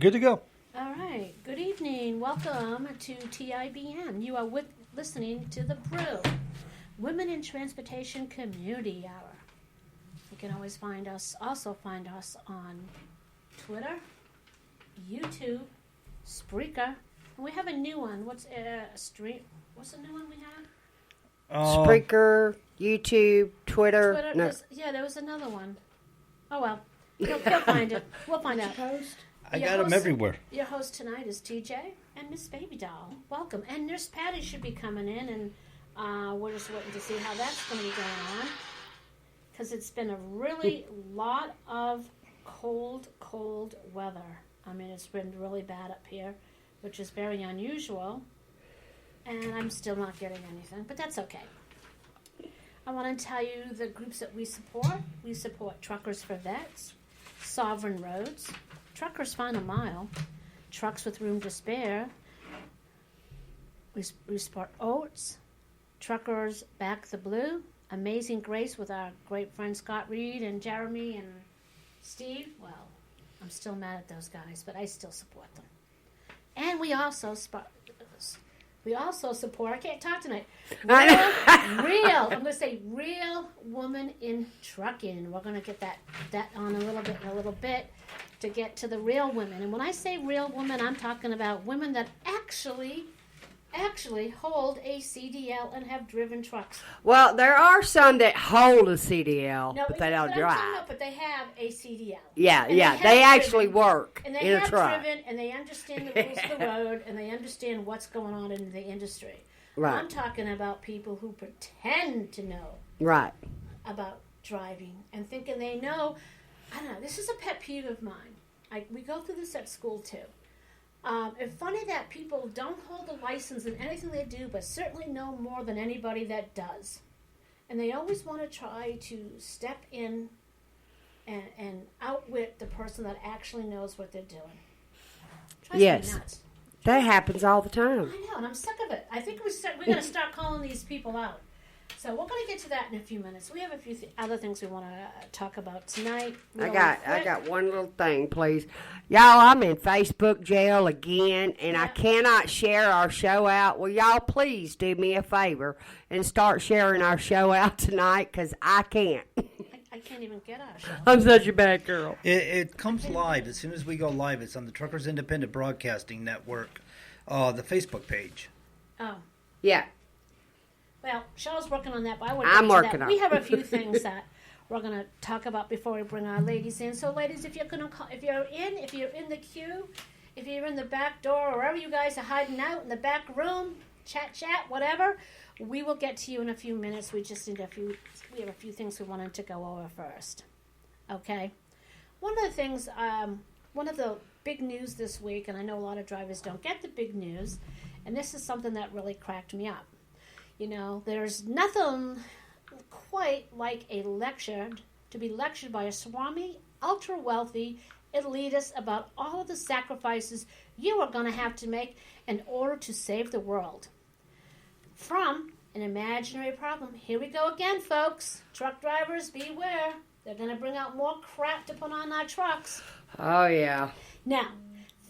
good to go. All right. Good evening. Welcome to TIBN. You are listening to The Brew, Women in Transportation Community Hour. You can always find us on Twitter, YouTube, Spreaker, and we have a new one. What's the new one we have? Spreaker, YouTube, Twitter. No. There was another one. Oh well, you'll find it. We'll find out. I got them everywhere. Your host tonight is TJ and Miss Baby Doll. Welcome. And Nurse Patty should be coming in, and we're just waiting to see how that's going to be going on. Because it's been a really lot of cold weather. I mean, it's been really bad up here, which is very unusual. And I'm still not getting anything, but that's okay. I want to tell you the groups that we support. We support Truckers for Vets, Sovereign Roads, Truckers Final Mile, Trucks with Room to Spare. We support Oats, Truckers Back the Blue, Amazing Grace with our great friend Scott Reed and Jeremy and Steve. Well, I'm still mad at those guys, but I still support them. And we also support, I can't talk tonight, I'm going to say real woman in trucking. We're going to get that on a little bit to get to the real women. And when I say real women, I'm talking about women that actually hold a CDL and have driven trucks. Well, there are some that hold a CDL, but they don't drive. But they have a CDL. Yeah, they actually work in a truck. Driven, and they understand the rules of the road, and they understand what's going on in the industry. Right. I'm talking about people who pretend to know about driving and thinking they know. I don't know. This is a pet peeve of mine. We go through this at school, too. It's funny that people don't hold a license in anything they do, but certainly know more than anybody that does. And they always want to try to step in and outwit the person that actually knows what they're doing. Drives me nuts. That happens all the time. I know, and I'm sick of it. I think we're going to start calling these people out. So we're going to get to that in a few minutes. We have a few other things we want to talk about tonight. I got one little thing, please. Y'all, I'm in Facebook jail again, and I cannot share our show out. Will y'all please do me a favor and start sharing our show out tonight, because I can't. I can't even get our show. I'm such a bad girl. It comes live. As soon as we go live, it's on the Truckers Independent Broadcasting Network, the Facebook page. Oh. Yeah. Well, Cheryl's working on that, but I'm working on it. We have a few things that we're going to talk about before we bring our ladies in. So, ladies, if you're in the queue, if you're in the back door, or wherever you guys are hiding out in the back room, chat, whatever, we will get to you in a few minutes. We just need we have a few things we wanted to go over first. Okay? One of the big news this week, and I know a lot of drivers don't get the big news, and this is something that really cracked me up. You know, there's nothing quite like to be lectured by a swami, ultra-wealthy elitist about all of the sacrifices you are going to have to make in order to save the world. From an imaginary problem. Here we go again, folks. Truck drivers, beware. They're going to bring out more crap to put on our trucks. Oh, yeah. Now,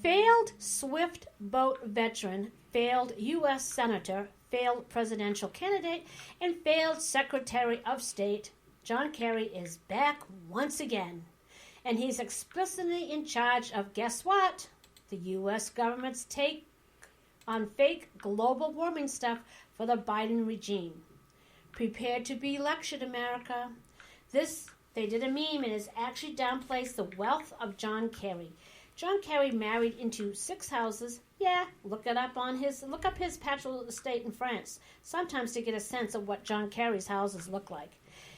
failed Swift boat veteran, failed U.S. Senator, failed presidential candidate, and failed Secretary of State, John Kerry is back once again. And he's explicitly in charge of, guess what? The U.S. government's take on fake global warming stuff for the Biden regime. Prepare to be lectured, America. They did a meme and it actually downplays the wealth of John Kerry. John Kerry married into 6 houses. Yeah, look up his paternal estate in France, sometimes to get a sense of what John Kerry's houses look like.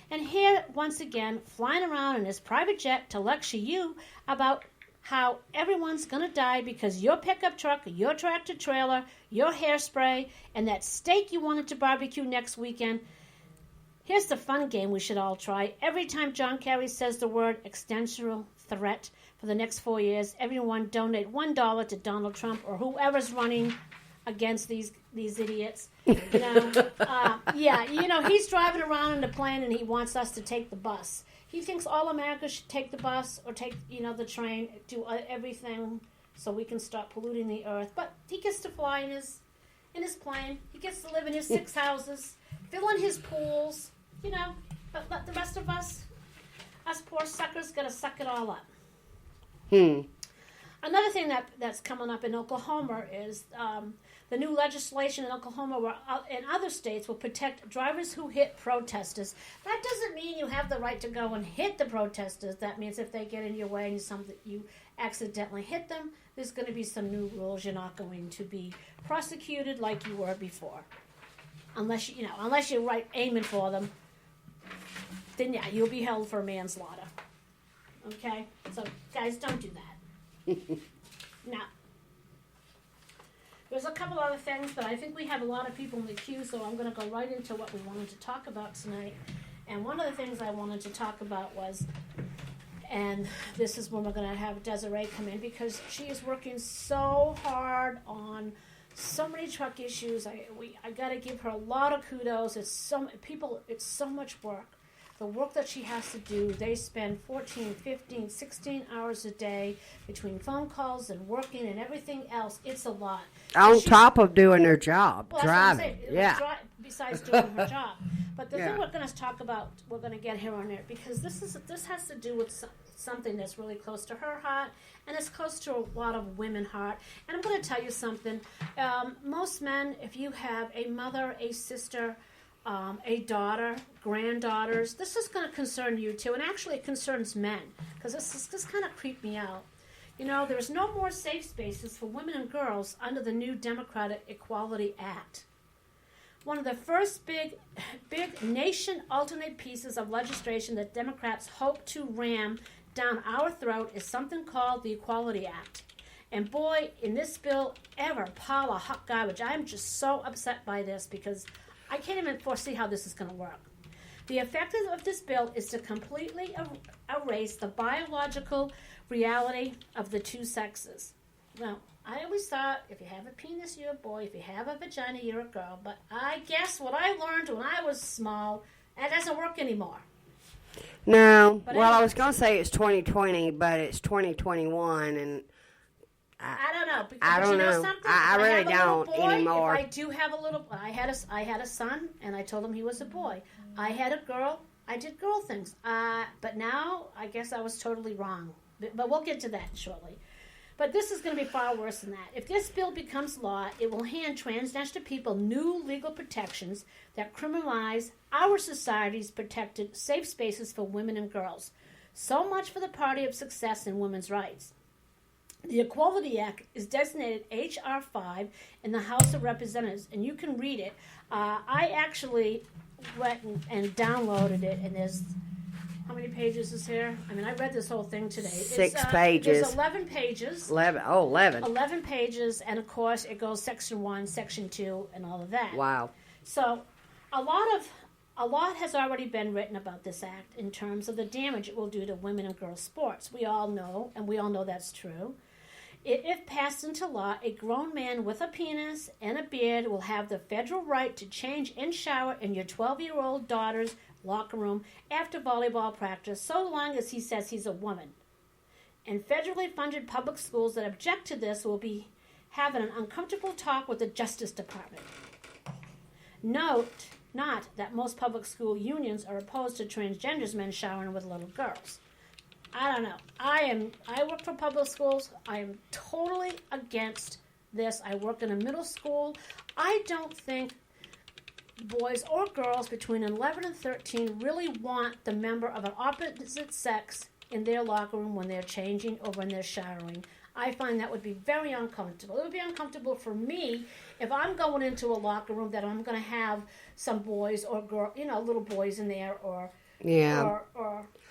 And here, once again, flying around in his private jet to lecture you about how everyone's going to die because your pickup truck, your tractor trailer, your hairspray, and that steak you wanted to barbecue next weekend. Here's the fun game we should all try. Every time John Kerry says the word existential threat for the next 4 years, everyone donate $1 to Donald Trump or whoever's running against these idiots. He's driving around in the plane and he wants us to take the bus. He thinks all America should take the bus or take, the train, do everything so we can stop polluting the earth. But he gets to fly in his plane. He gets to live in his 6 houses, fill in his pools, But the rest of us poor suckers, got to suck it all up. Another thing that's coming up in Oklahoma is the new legislation in Oklahoma and other states will protect drivers who hit protesters. That doesn't mean you have the right to go and hit the protesters. That means if they get in your way and you accidentally hit them, there's going to be some new rules. You're not going to be prosecuted like you were before, unless you're right aiming for them. Then yeah, you'll be held for manslaughter. Okay, so guys, don't do that. Now, there's a couple other things, but I think we have a lot of people in the queue, so I'm going to go right into what we wanted to talk about tonight. And one of the things I wanted to talk about was, and this is when we're going to have Desiree come in, because she is working so hard on so many truck issues. I got to give her a lot of kudos. It's so much work. The work that she has to do, they spend 14, 15, 16 hours a day between phone calls and working and everything else. It's a lot. On top of doing their job, driving. Besides doing her job. But the thing we're going to talk about, we're going to get here on it, because this has to do with something that's really close to her heart, and it's close to a lot of women's heart. And I'm going to tell you something. Most men, if you have a mother, a sister, a daughter, granddaughters, this is going to concern you too, and actually it concerns men, because this kind of creeped me out. There's no more safe spaces for women and girls under the new Democratic Equality Act. One of the first big nation alternate pieces of legislation that Democrats hope to ram down our throat is something called the Equality Act. And boy, in this bill, ever pile of hot garbage. I am just so upset by this, because I can't even foresee how this is going to work. The effect of this bill is to completely erase the biological reality of the two sexes. Now, I always thought if you have a penis, you're a boy. If you have a vagina, you're a girl. But I guess what I learned when I was small, that doesn't work anymore. No. But anyway, I was going to say it's 2020, but it's 2021, and I don't know. Because, I don't know. I really don't anymore. If I do have a little, I had a son, and I told him he was a boy. I had a girl. I did girl things. But now, I guess I was totally wrong. But we'll get to that shortly. But this is going to be far worse than that. If this bill becomes law, it will hand transgender people new legal protections that criminalize our society's protected safe spaces for women and girls. So much for the party of success in women's rights. The Equality Act is designated H.R. 5 in the House of Representatives, and you can read it. I actually went and downloaded it, and there's, how many pages is here? I mean, I read this whole thing today. 6 pages. There's 11 pages. 11. Oh, 11. 11 pages, and of course it goes section 1, section 2, and all of that. Wow. So a lot has already been written about this act in terms of the damage it will do to women and girls sports. We all know that's true. If passed into law, a grown man with a penis and a beard will have the federal right to change and shower in your 12-year-old daughter's locker room after volleyball practice, so long as he says he's a woman. And federally funded public schools that object to this will be having an uncomfortable talk with the Justice Department. Note not that most public school unions are opposed to transgender men showering with little girls. I don't know. I work for public schools. I am totally against this. I work in a middle school. I don't think boys or girls between 11 and 13 really want the member of an opposite sex in their locker room when they're changing or when they're showering. I find that would be very uncomfortable. It would be uncomfortable for me if I'm going into a locker room that I'm going to have some boys or little boys in there or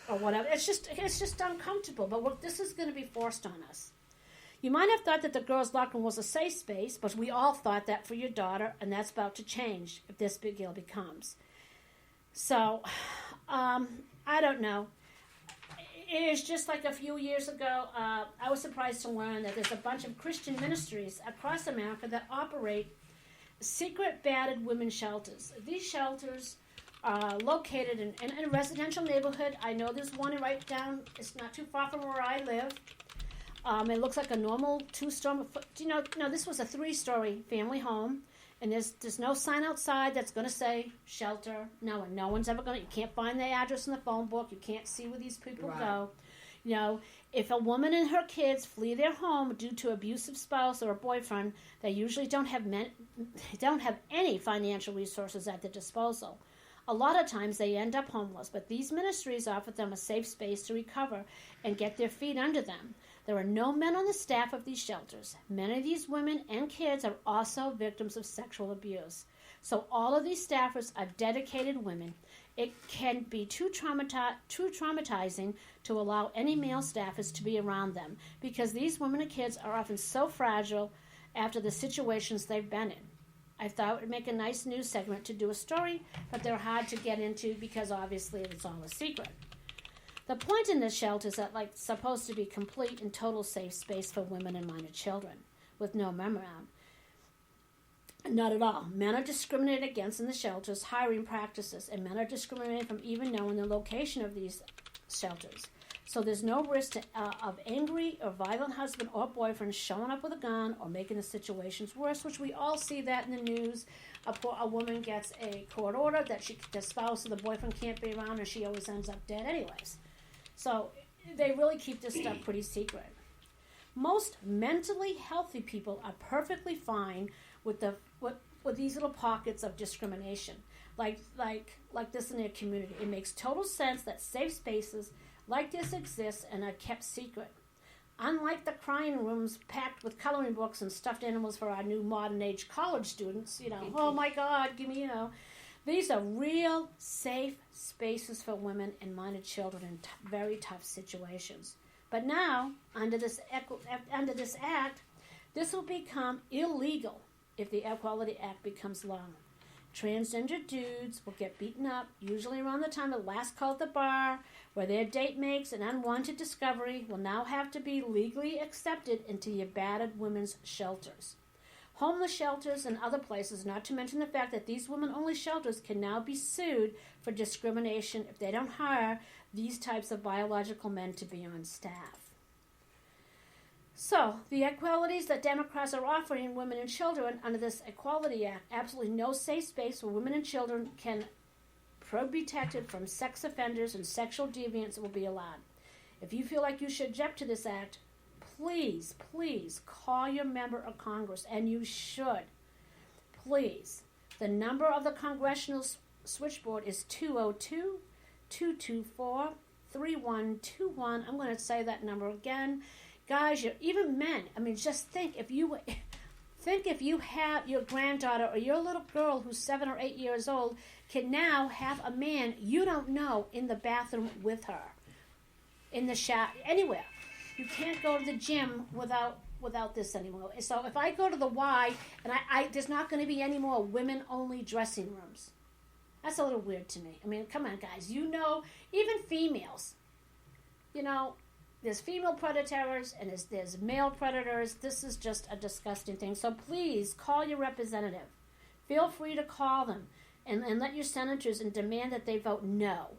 whatever. It's just uncomfortable. But this is going to be forced on us. You might have thought that the girls' locker room was a safe space, but we all thought that for your daughter, and that's about to change if this big deal becomes. So, I don't know. It is just like a few years ago, I was surprised to learn that there's a bunch of Christian ministries across America that operate secret battered women's shelters. These shelters are located in a residential neighborhood. I know there's one right down, it's not too far from where I live. It looks like a normal 2-story. No, this was a 3-story family home, and there's no sign outside that's going to say shelter. No one's ever going to. You can't find their address in the phone book. You can't see where these people go. If a woman and her kids flee their home due to abusive spouse or a boyfriend, they usually don't have any financial resources at their disposal. A lot of times they end up homeless, but these ministries offer them a safe space to recover and get their feet under them. There are no men on the staff of these shelters. Many of these women and kids are also victims of sexual abuse. So all of these staffers are dedicated women. It can be too traumatizing to allow any male staffers to be around them because these women and kids are often so fragile after the situations they've been in. I thought it would make a nice news segment to do a story, but they're hard to get into because obviously it's all a secret. The point in this shelter is that it's supposed to be complete and total safe space for women and minor children with no men around. Not at all. Men are discriminated against in the shelters, hiring practices, and men are discriminated from even knowing the location of these shelters. So there's no risk of angry or violent husband or boyfriend showing up with a gun or making the situations worse, which we all see that in the news. A woman gets a court order that the spouse or the boyfriend can't be around, and she always ends up dead anyways. So they really keep this stuff pretty secret. Most mentally healthy people are perfectly fine with these little pockets of discrimination, like this in their community. It makes total sense that safe spaces like this exist and are kept secret. Unlike the crying rooms packed with coloring books and stuffed animals for our new modern age college students, oh my God, give me, these are real safe spaces for women and minor children in very tough situations. But now, under this act, this will become illegal if the Equality Act becomes law. Transgender dudes will get beaten up, usually around the time of last call at the bar, where their date makes an unwanted discovery, will now have to be legally accepted into the battered women's shelters. Homeless shelters and other places, not to mention the fact that these women-only shelters can now be sued for discrimination if they don't hire these types of biological men to be on staff. So, the equalities that Democrats are offering women and children under this Equality Act, absolutely no safe space where women and children can be protected from sex offenders and sexual deviants will be allowed. If you feel like you should object to this act, please call your member of Congress, and you should. Please. The number of the Congressional Switchboard is 202-224-3121. I'm going to say that number again. Guys, even men, just think if you have your granddaughter or your little girl who's 7 or 8 years old can now have a man you don't know in the bathroom with her, in the shower, anywhere. You can't go to the gym without this anymore. So if I go to the Y and there's not going to be any more women-only dressing rooms. That's a little weird to me. Come on, guys. Even females. There's female predators and there's male predators. This is just a disgusting thing. So please call your representative. Feel free to call them and let your senators and demand that they vote no.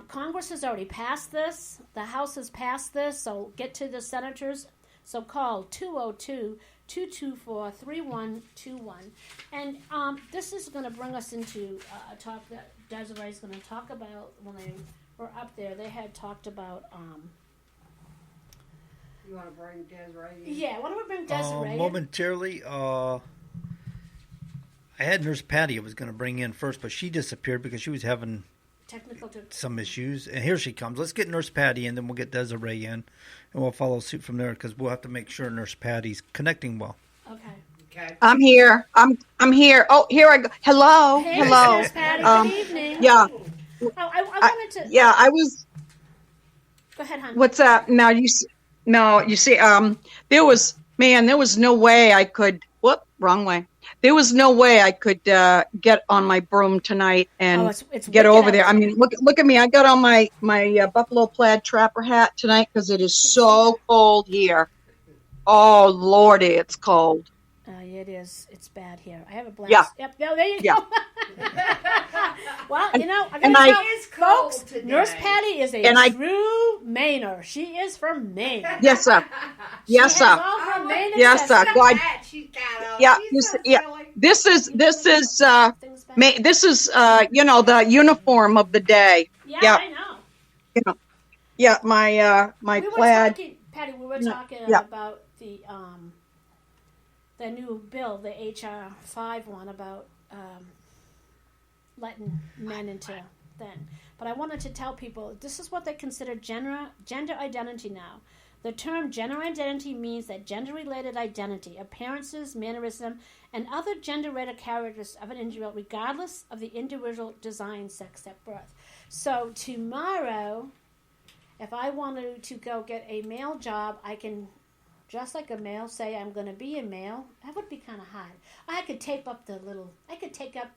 Congress has already passed this. The House has passed this. So get to the senators. So call 202-224-3121. And this is going to bring us into a talk that Desiree is going to talk about when they were up there. They had talked about... You want to bring Desiree in? Yeah, why don't we bring Desiree in? Momentarily, I had Nurse Patty I was going to bring in first, but she disappeared because she was having some issues. And here she comes. Let's get Nurse Patty in, then we'll get Desiree in, and we'll follow suit from there because we'll have to make sure Nurse Patty's connecting well. Okay. I'm here. I'm here. Oh, here I go. Hello. Hey, Hello. Nurse Patty. Good evening. Yeah. I wanted to... Yeah, I was... Go ahead, hon. What's up? Now, you see, there was no way I could... Whoop, wrong way. There was no way I could get on my broom tonight and it's get over there. Look at me. I got on my buffalo plaid trapper hat tonight because it is so cold here. Oh, Lordy, it's cold. It is. It's bad here. I have a blast. Yeah. Yep. No, there you Yeah. go. Well, I and gotta I- tell It's cold folks, today. Nurse Patty is a And I- true Mainer. She is from Maine. Yes, sir. She Yes, has sir. all her Maine Yes, sir. accessories. Go ahead. Hat she's got on. Yeah, She's so yeah. silly. This is Things back. this is the uniform of the day. Yeah, Yeah. I know. Yeah, my We were plaid. talking, Patty. We were Yeah, talking yeah. about the new bill, the HR 5 one about letting men into then. But I wanted to tell people this is what they consider gender identity now. The term gender identity means that gender-related identity, appearances, mannerism, and other gender-related characteristics of an individual, regardless of the individual design, sex at birth. So tomorrow, if I wanted to go get a male job, I can, just like a male, say I'm going to be a male. That would be kind of hard. I could tape up the little. I could tape up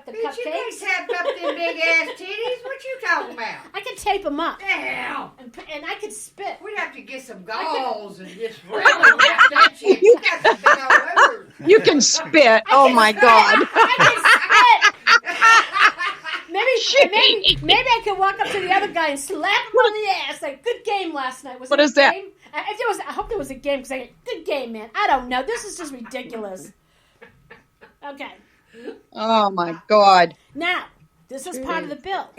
the Bitch, you cupcakes. can't tap up them big ass titties. What you talking about? I could tape them up, The hell? and I could spit. We'd have to get some galls and just really wrap that shit. You got some big old livers. You can spit. Oh my God. Maybe I could walk up to the other guy and slap him on the ass. Like, good game last night. What it is a that? game? I hope there was a game because good game, man. I don't know. This is just ridiculous. Okay. Oh my God. Now, this is part of the bill.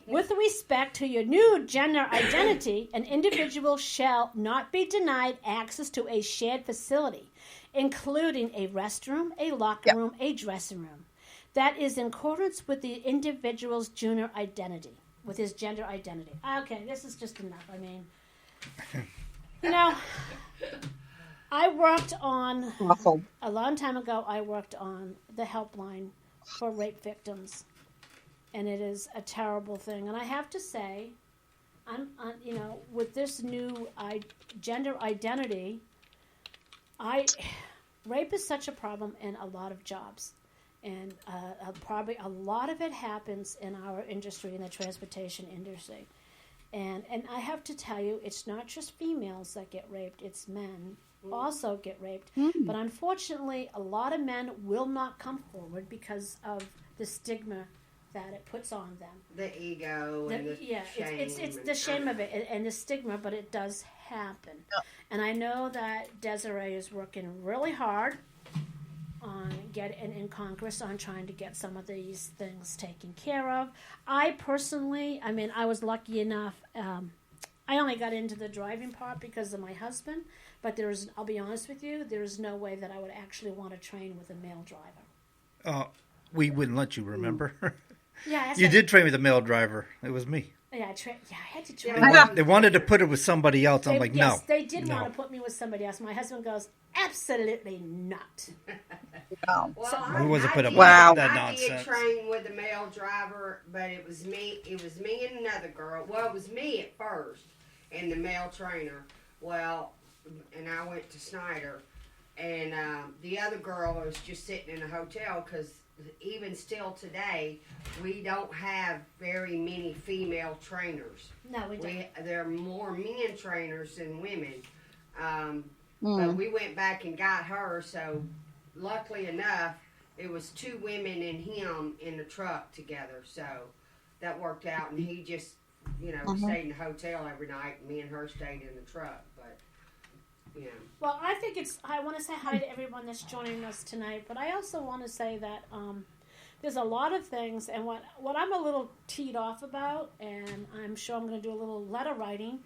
With respect to your new gender identity, an individual shall not be denied access to a shared facility, including a restroom, a locker room, a dressing room. That is in accordance with the individual's gender identity, with his gender identity. Okay, this is just enough. I mean, I worked on, Awful. a long time ago, I worked on the helpline for rape victims. And it is a terrible thing. And I have to say, with this new gender identity, rape is such a problem in a lot of jobs. And probably a lot of it happens in our industry, in the transportation industry. And I have to tell you, it's not just females that get raped, it's men also get raped. But unfortunately, a lot of men will not come forward because of the stigma that it puts on them. The ego and the shame. It's the shame of it and the stigma, but it does happen. And I know that Desiree is working really hard on in Congress on trying to get some of these things taken care of. I personally, I was lucky enough. I only got into the driving part because of my husband, but I'll be honest with you, there is no way that I would actually want to train with a male driver. We wouldn't let you, remember? Yeah, you did train with a male driver. It was me. Yeah, I had to train. They wanted to put it with somebody else. I'm like, yes, no. they did no. want to put me with somebody else. My husband goes, absolutely not. Well, He wasn't put up with Wow. that I nonsense. did train with a male driver, but it was me and another girl. Well, it was me at first and the male trainer. Well, and I went to Snyder, and the other girl was just sitting in a hotel because even still today, we don't have very many female trainers. No, we don't. There are more men trainers than women. But we went back and got her, so luckily enough, it was 2 women and him in the truck together. So that worked out, and he just, stayed in the hotel every night, and me and her stayed in the truck. But, Well, I want to say hi to everyone that's joining us tonight, but I also want to say that there's a lot of things, and what I'm a little teed off about, and I'm sure I'm going to do a little letter writing,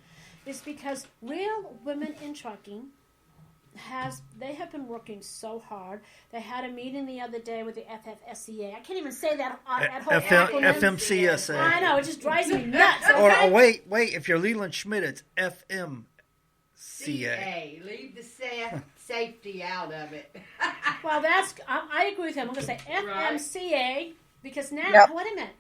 is because Real Women in Trucking they have been working so hard. They had a meeting the other day with the FFSCA. I can't even say that whole acronym. FMCSA. I know, it just drives me nuts. Or Okay? wait, if you're Leland Schmidt, it's FMCA. CA, leave the safety out of it. Well, I agree with him. I'm going to say Right. FMCA because now, Yep. wait a minute.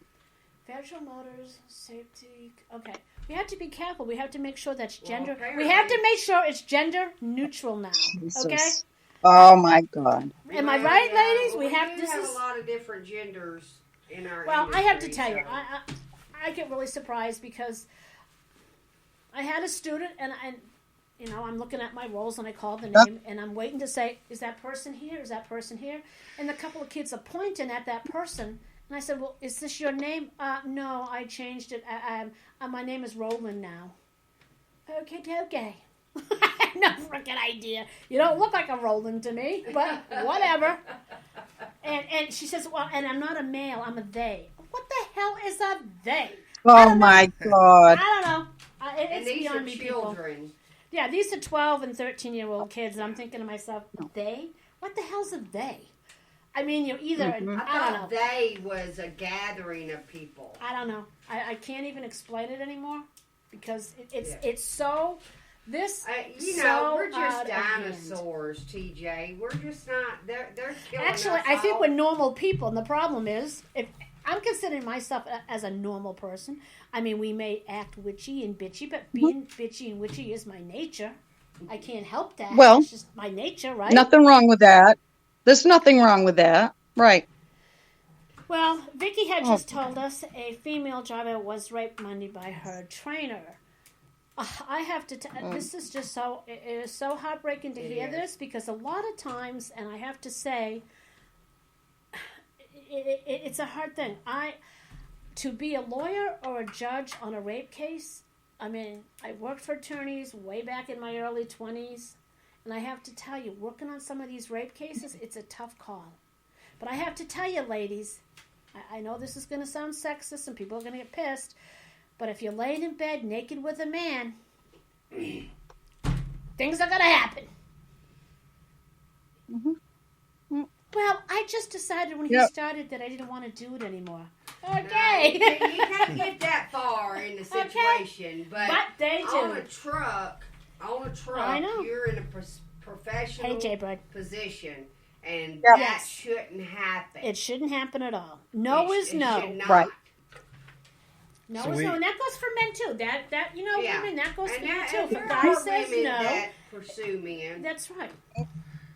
Federal Motors Safety. Okay. We have to be careful. We have to make sure that's gender. apparently- We have to make sure it's gender neutral now. Okay? Jesus. Oh my God. Am I right, ladies? We have. do This have is. a lot of different genders in our Well, I have to industry, tell you, so- I get really surprised because I had a student, and I'm looking at my rolls and I call the name and I'm waiting to say, is that person here? Is that person here? And a couple of kids are pointing at that person. And I said, well, is this your name? No, I changed it. My name is Roland now. Okay. No freaking idea. You don't look like a Roland to me, but whatever. And she says, well, and I'm not a male, I'm a they. What the hell is a they? Oh my God. I don't know. And It's these beyond are me, children. people. Yeah, these are 12 and 13-year-old kids, and I'm thinking to myself, they? What the hell's a they? I mean, you're either, I don't know. They was a gathering of people. I don't know. I can't even explain it anymore because it's so... we're just dinosaurs, TJ. We're just not. They're killing Actually, us I think all. we're normal people, and the problem is, if I'm considering myself as a normal person. I mean, we may act witchy and bitchy, but being bitchy and witchy is my nature. I can't help that. Well, it's just my nature, right? Nothing wrong with that. There's nothing wrong with that. Right. Well, Vicky had just told us a female driver was raped Monday by her trainer. I have to. This is just so. It is so heartbreaking to hear this because a lot of times, and I have to say, it's a hard thing. To be a lawyer or a judge on a rape case. I mean, I worked for attorneys way back in my early 20s, and I have to tell you, working on some of these rape cases, it's a tough call. But I have to tell you, ladies, I know this is going to sound sexist, and people are going to get pissed. But if you're laying in bed naked with a man, things are going to happen. Mm-hmm. Well, I just decided when he started that I didn't want to do it anymore. Okay. No, you can't get that far in the situation. But they do. On a truck, I know. you're in a professional position. And that shouldn't happen. It shouldn't happen at all. No is no. Right. No is no, and that goes for men too. That women, that goes for men too. If a there guy are says women no, that pursue men. that's right.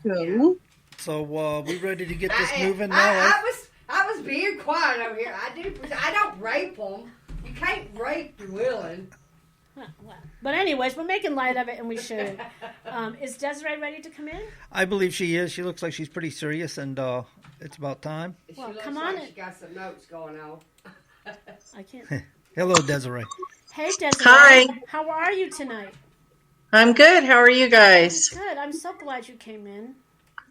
Yeah. So we ready to get this moving now? I was being quiet over here. I don't rape them. You can't rape your willing. Well, but anyways, we're making light of it, and we should. Is Desiree ready to come in? I believe she is. She looks like she's pretty serious, and it's about time. Well, she looks come like on. She got some notes going on. I can't. Hello, Desiree. Hey, Desiree. Hi. How are you tonight? I'm good. How are you guys? Good. I'm so glad you came in,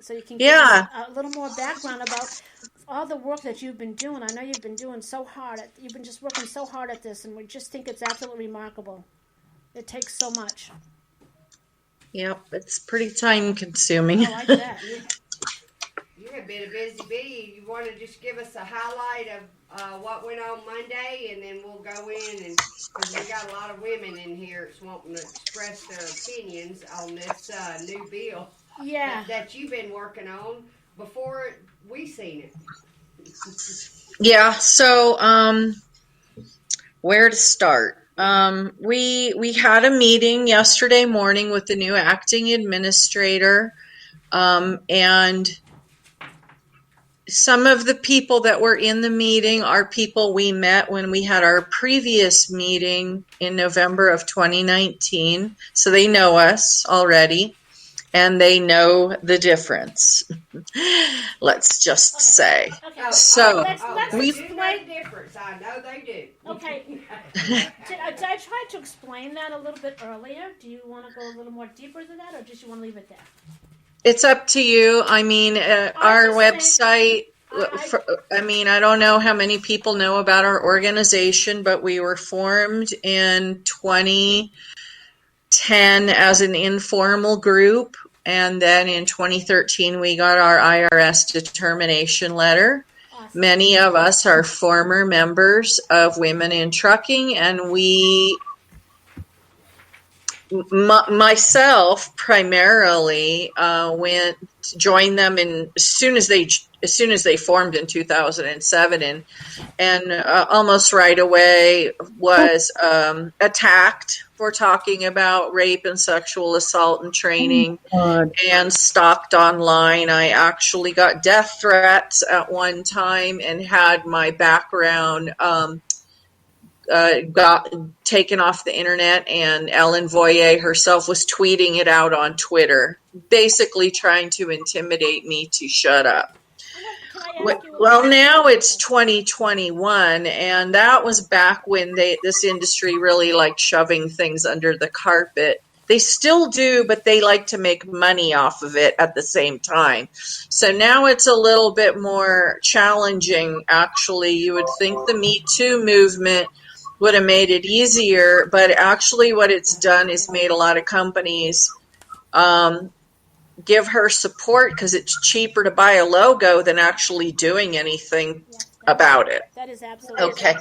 so you can give us a little more background about all the work that you've been doing. I know you've been doing so hard. You've been just working so hard at this, and we just think it's absolutely remarkable. It takes so much. Yep, it's pretty time consuming. I bet. You have been a busy bee. You want to just give us a highlight of what went on Monday, and then we'll go in, and because we got a lot of women in here that's wanting to express their opinions on this new bill that you've been working on before we seen it. Yeah, so where to start? We had a meeting yesterday morning with the new acting administrator, and some of the people that were in the meeting are people we met when we had our previous meeting in November of 2019. So they know us already, and they know the difference. Let's just say. Okay. So let's we explain the difference. I know they do. Okay. I tried to explain that a little bit earlier. Do you want to go a little more deeper than that, or just you want to leave it there? It's up to you. I mean, our website, I don't know how many people know about our organization, but we were formed in 2010 as an informal group. And then in 2013, we got our IRS determination letter. Awesome. Many of us are former members of Women in Trucking, and myself primarily joined them as soon as they formed in 2007, and almost right away was attacked for talking about rape and sexual assault and training, and stalked online. I actually got death threats at one time and had my background got taken off the internet, and Ellen Voyer herself was tweeting it out on Twitter, basically trying to intimidate me to shut up. Well, now it's 2021, and that was back when this industry really liked shoving things under the carpet. They still do, but they like to make money off of it at the same time. So now it's a little bit more challenging, actually. You would think the Me Too movement would have made it easier, but actually what it's done is made a lot of companies give her support because it's cheaper to buy a logo than actually doing anything about it. That is absolutely okay.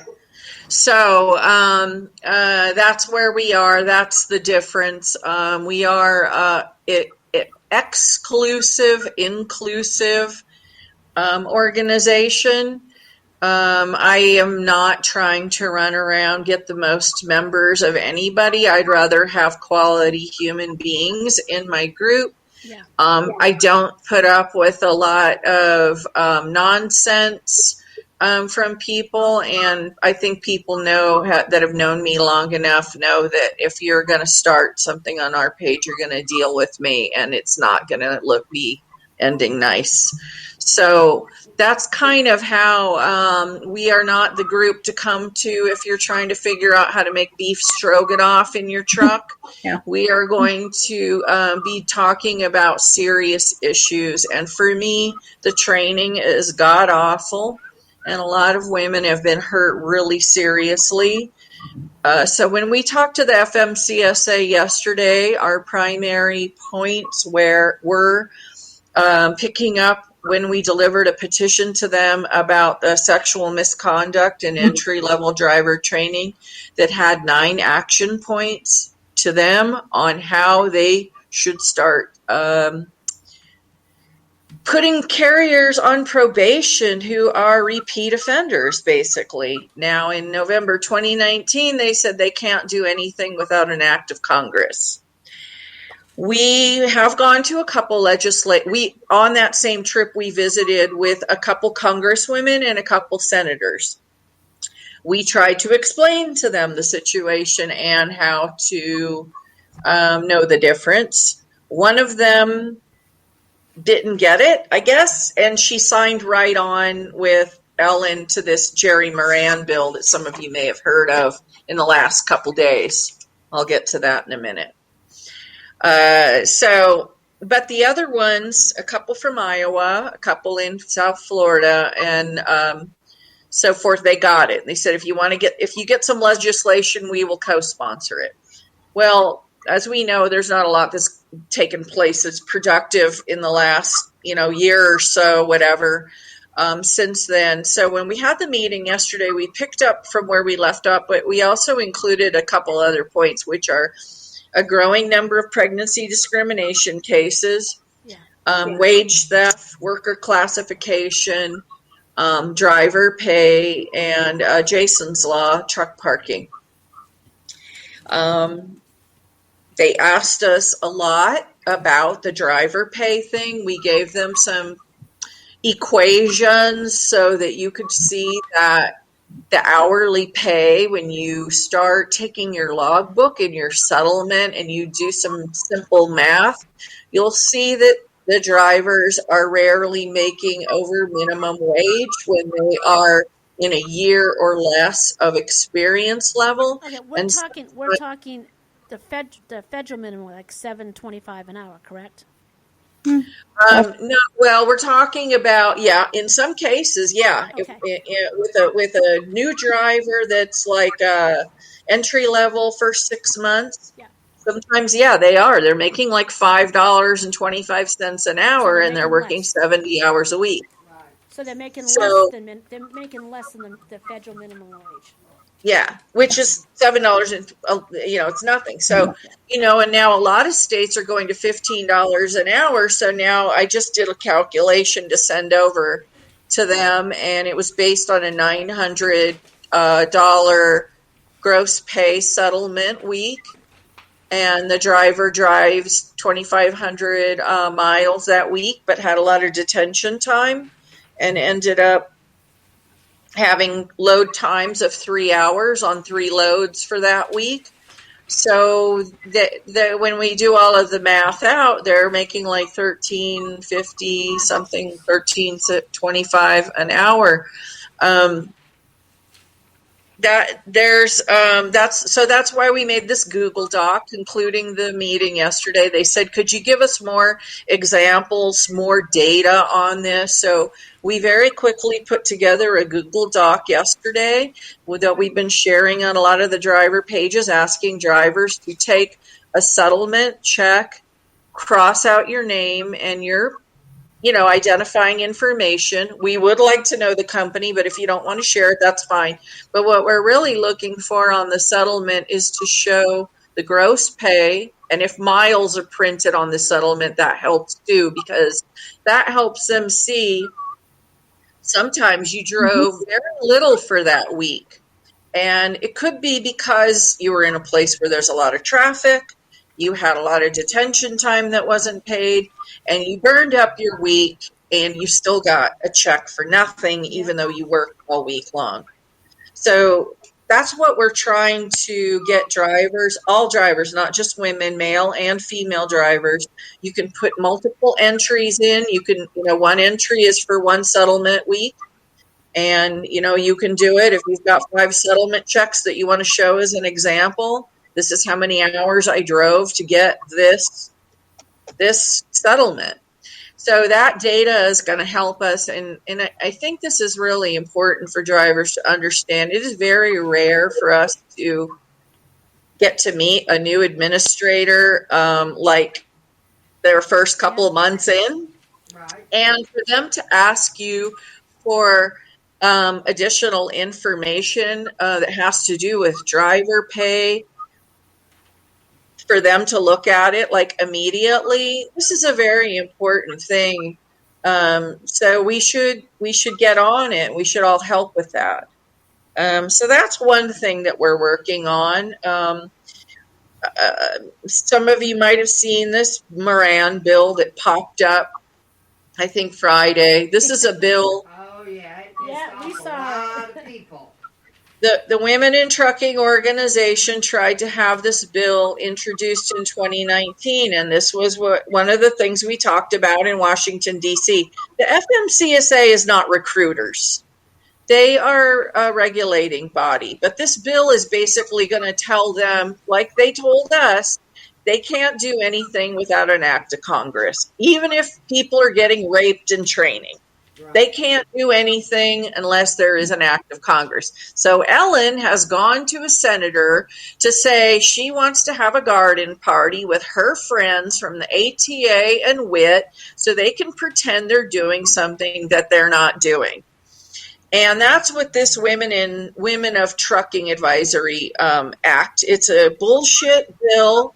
So that's where we are. That's the difference. We are exclusive, inclusive organization. I am not trying to run around, get the most members of anybody. I'd rather have quality human beings in my group. Yeah. I don't put up with a lot of nonsense from people, and I think people know that have known me long enough know that if you're going to start something on our page, you're going to deal with me, and it's not going to be ending nice. So that's kind of how we are not the group to come to if you're trying to figure out how to make beef stroganoff in your truck. Yeah. We are going to be talking about serious issues. And for me, the training is god awful. And a lot of women have been hurt really seriously. So when we talked to the FMCSA yesterday, our primary points were picking up when we delivered a petition to them about the sexual misconduct and entry-level driver training that had 9 action points to them on how they should start putting carriers on probation who are repeat offenders, basically. Now, in November 2019, they said they can't do anything without an act of Congress. We have gone to a couple on that same trip, we visited with a couple congresswomen and a couple senators. We tried to explain to them the situation and how to know the difference. One of them didn't get it, I guess, and she signed right on with Ellen to this Jerry Moran bill that some of you may have heard of in the last couple days. I'll get to that in a minute. But the other ones, a couple from Iowa, a couple in South Florida, and so forth, they got it. They said, if you get some legislation, we will co-sponsor it. Well, as we know, there's not a lot that's taken place that's productive in the last, year or so, whatever, since then. So when we had the meeting yesterday, we picked up from where we left off, but we also included a couple other points, which are a growing number of pregnancy discrimination cases, wage theft, worker classification, driver pay, and Jason's Law, truck parking. They asked us a lot about the driver pay thing. We gave them some equations so that you could see that the hourly pay, when you start taking your logbook and your settlement and you do some simple math, you'll see that the drivers are rarely making over minimum wage when they are in a year or less of experience level. Okay, we're talking the federal minimum, like $7.25 an hour, correct? No, well, we're talking about, in some cases, Okay. with a new driver that's like entry level for 6 months. Yeah. Sometimes, they're making like $5.25 an hour, and they're working 70 hours a week. So they're making less than the federal minimum wage. Yeah, which is $7, and it's nothing. So, and now a lot of states are going to $15 an hour. So now I just did a calculation to send over to them, and it was based on a $900 gross pay settlement week, and the driver drives 2,500 miles that week, but had a lot of detention time, and ended up having load times of 3 hours on 3 loads for that week. So that when we do all of the math out, they're making like $13.50 something, $13.25 an hour. That's why we made this Google Doc, including the meeting yesterday. They said, could you give us more examples, more data on this? So we very quickly put together a Google Doc yesterday that we've been sharing on a lot of the driver pages, asking drivers to take a settlement check, cross out your name and your identifying information. We would like to know the company, but if you don't want to share it, that's fine. But what we're really looking for on the settlement is to show the gross pay. And if miles are printed on the settlement, that helps too, because that helps them see sometimes you drove very little for that week. And it could be because you were in a place where there's a lot of traffic, you had a lot of detention time that wasn't paid, and you burned up your week and you still got a check for nothing, even though you worked all week long. So that's what we're trying to get drivers, all drivers, not just women, male and female drivers. You can put multiple entries in. You can, one entry is for one settlement week. And, you can do it if you've got 5 settlement checks that you want to show as an example. This is how many hours I drove to get this settlement. So that data is going to help us. And I think this is really important for drivers to understand. It is very rare for us to get to meet a new administrator like their first couple of months in. Right. And for them to ask you for additional information that has to do with driver pay, for them to look at it like immediately, this is a very important thing. So we should get on it. We should all help with that. So that's one thing that we're working on. Some of you might have seen this Moran bill that popped up, I think Friday. This is a bill. Oh yeah, we saw a lot of people. The Women in Trucking organization tried to have this bill introduced in 2019, and this was one of the things we talked about in Washington, D.C. The FMCSA is not recruiters. They are a regulating body, but this bill is basically going to tell them, like they told us, they can't do anything without an act of Congress, even if people are getting raped in training. They can't do anything unless there is an act of Congress. So Ellen has gone to a senator to say she wants to have a garden party with her friends from the ATA and WIT so they can pretend they're doing something that they're not doing. And that's what this Women of Trucking Advisory Act. It's a bullshit bill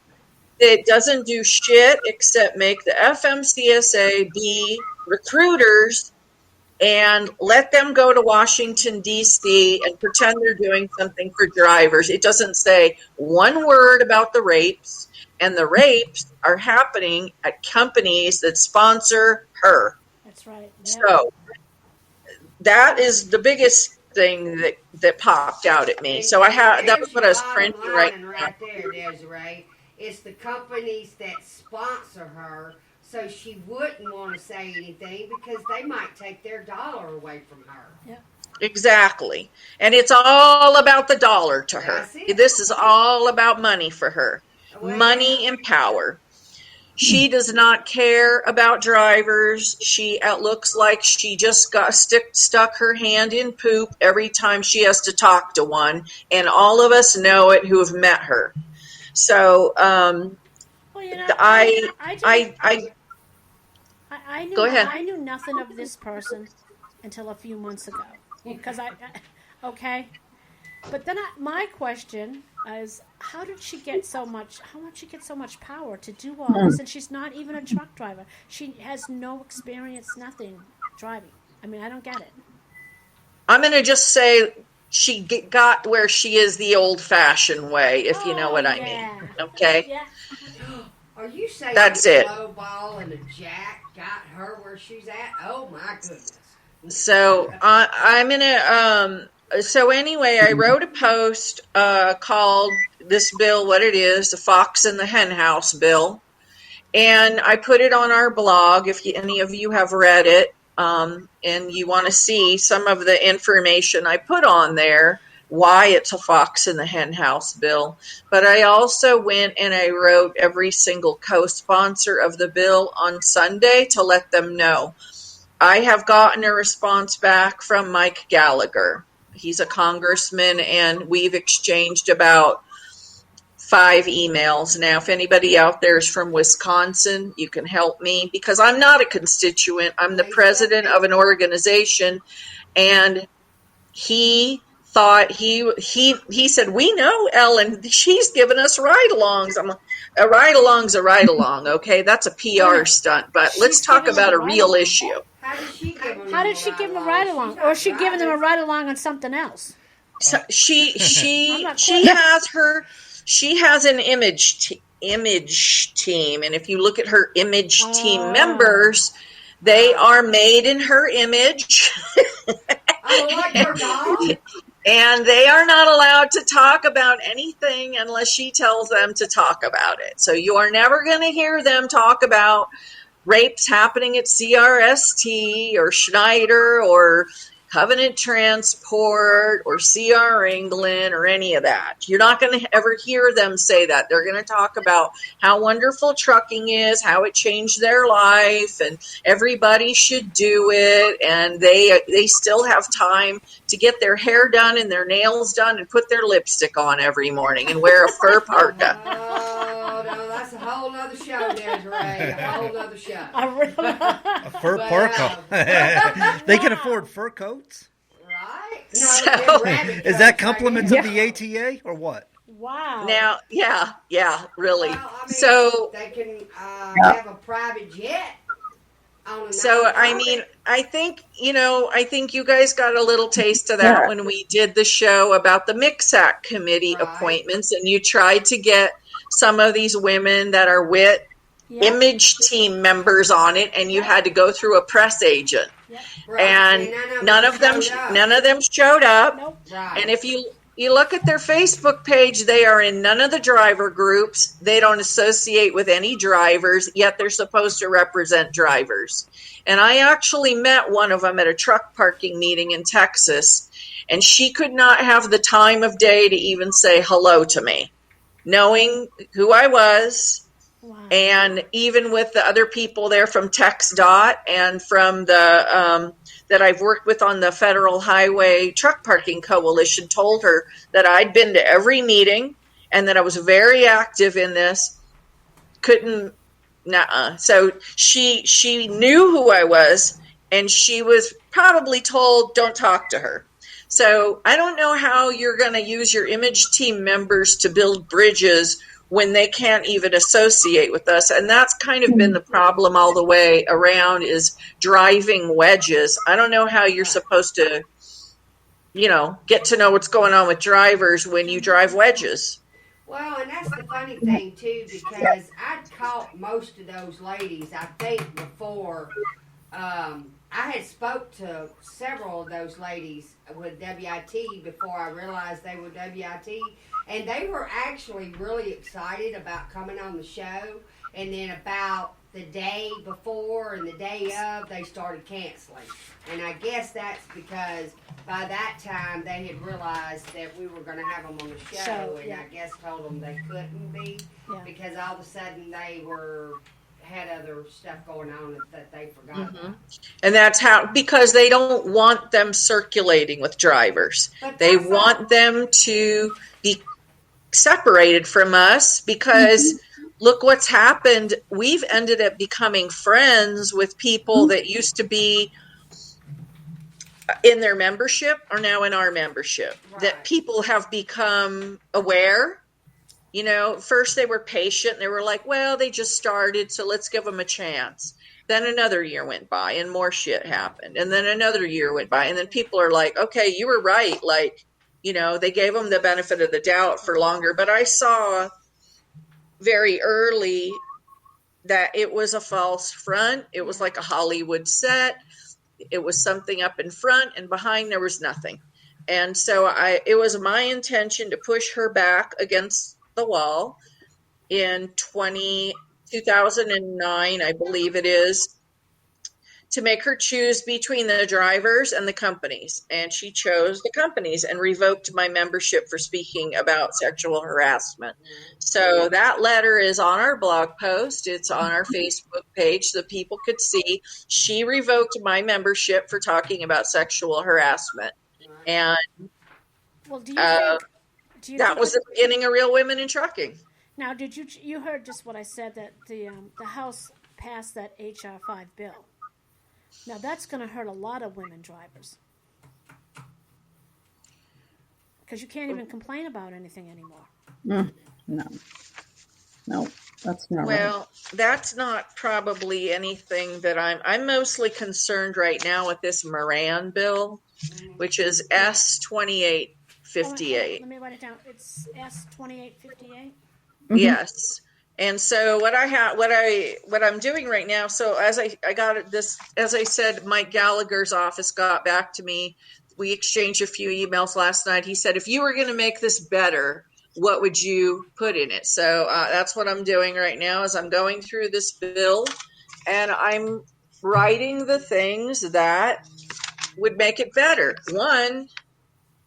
that doesn't do shit except make the FMCSA be recruiters and let them go to Washington, D.C. and pretend they're doing something for drivers. It doesn't say one word about the rapes, and the rapes are happening at companies that sponsor her. That's right. Yeah. So that is the biggest thing that popped out at me. So that was what I was printing right there, Desiree. It's the companies that sponsor her, so she wouldn't want to say anything because they might take their dollar away from her. Yeah. Exactly. And it's all about the dollar to her. This is all about money for her. Money and power. She does not care about drivers. It looks like she just got stuck her hand in poop every time she has to talk to one. And all of us know it who have met her. So I knew nothing of this person until a few months ago. Because okay. But then my question is, how did she get so much power to do all this? And she's not even a truck driver. She has no experience, nothing driving. I mean, I don't get it. I'm going to just say she got where she is the old-fashioned way, if you know what I mean. Okay? Yeah. Are you saying that's it? Low ball and a jack got her where she's at? Oh, my goodness. So I'm gonna. So anyway, I wrote a post called this bill what it is, the Fox in the Hen House bill, and I put it on our blog. If any of you have read it, and you want to see some of the information I put on there, why it's a Fox in the Hen House bill. But I also went and I wrote every single co-sponsor of the bill on Sunday to let them know. I have gotten a response back from Mike Gallagher. He's a congressman, and we've exchanged about 5 emails. Now, if anybody out there is from Wisconsin, you can help me, because I'm not a constituent. I'm the president of an organization, and he thought he said, we know Ellen, she's given us ride-alongs. I'm like, a ride-along's a ride-along, okay? That's a PR stunt, but let's talk about a real issue. How did she give him? How did she give him a ride along? Or is she giving him a ride along on something else? So she I'm not she has an image team, and if you look at her image team members, they are made in her image. Like her dog? And they are not allowed to talk about anything unless she tells them to talk about it. So you are never going to hear them talk about rapes happening at CRST or Schneider or Covenant Transport or CR England or any of that. You're not going to ever hear them say that. They're going to talk about how wonderful trucking is, how it changed their life, and everybody should do it. And they still have time to get their hair done and their nails done and put their lipstick on every morning and wear a fur parka. Oh, no, that's a whole nother show, Desiree. A whole nother show. A fur parka. They can afford fur coats? Right? So, is that compliments of the ATA or what? Wow. Now, yeah, really. Well, I mean, so they can have a private jet. So, I mean, I think you guys got a little taste of that when we did the show about the MIXAC committee appointments, and you tried to get some of these women that are WIT image team members on it, and you had to go through a press agent. And none of them showed up. Nope. And if you look at their Facebook page, they are in none of the driver groups. They don't associate with any drivers, yet they're supposed to represent drivers. And I actually met one of them at a truck parking meeting in Texas, and she could not have the time of day to even say hello to me, knowing who I was. Wow. And even with the other people there from TxDOT and from the that I've worked with on the Federal Highway Truck Parking Coalition, told her that I'd been to every meeting and that I was very active in this. So she knew who I was, and she was probably told, don't talk to her. So I don't know how you're going to use your image team members to build bridges when they can't even associate with us. And that's kind of been the problem all the way around, is driving wedges. I don't know how you're supposed to, get to know what's going on with drivers when you drive wedges. Well, and that's the funny thing, too, because I'd caught most of those ladies, I think, before. I had spoke to several of those ladies with WIT before I realized they were WIT. And they were actually really excited about coming on the show. And then about the day before and the day of, they started canceling. And I guess that's because by that time they had realized that we were going to have them on the show. And I guess told them they couldn't be because all of a sudden they had other stuff going on that they forgot about. And that's because they don't want them circulating with drivers. They want them to be separated from us, because look what's happened. We've ended up becoming friends with people that used to be in their membership are now in our membership. That people have become aware. First they were patient. They were like, well, they just started, so let's give them a chance. Then another year went by and more shit happened. And then another year went by. And then people are like, okay, you were right. Like, they gave them the benefit of the doubt for longer. But I saw very early that it was a false front. It was like a Hollywood set. it was something up in front, and behind there was nothing. And so it was my intention to push her back against the wall in 2009, I believe it is, to make her choose between the drivers and the companies. And she chose the companies and revoked my membership for speaking about sexual harassment. So that letter is on our blog post. It's on our Facebook page so people could see. She revoked my membership for talking about sexual harassment. And Well, do you that think was the beginning of Real Women in Trucking. now? Did you heard just what I said, that the House passed that HR 5 bill? Now that's going to hurt a lot of women drivers, because you can't even complain about anything anymore. No, that's not right. Well, that's not probably anything that I'm mostly concerned right now with this Moran bill, which is S2858. Let me write it down. It's S2858. Yes. And so what I'm doing right now, so as I got this, as I said, Mike Gallagher's office got back to me. We exchanged a few emails last night. He said, if you were going to make this better, what would you put in it? So that's what I'm doing right now, is I'm going through this bill and I'm writing the things that would make it better. One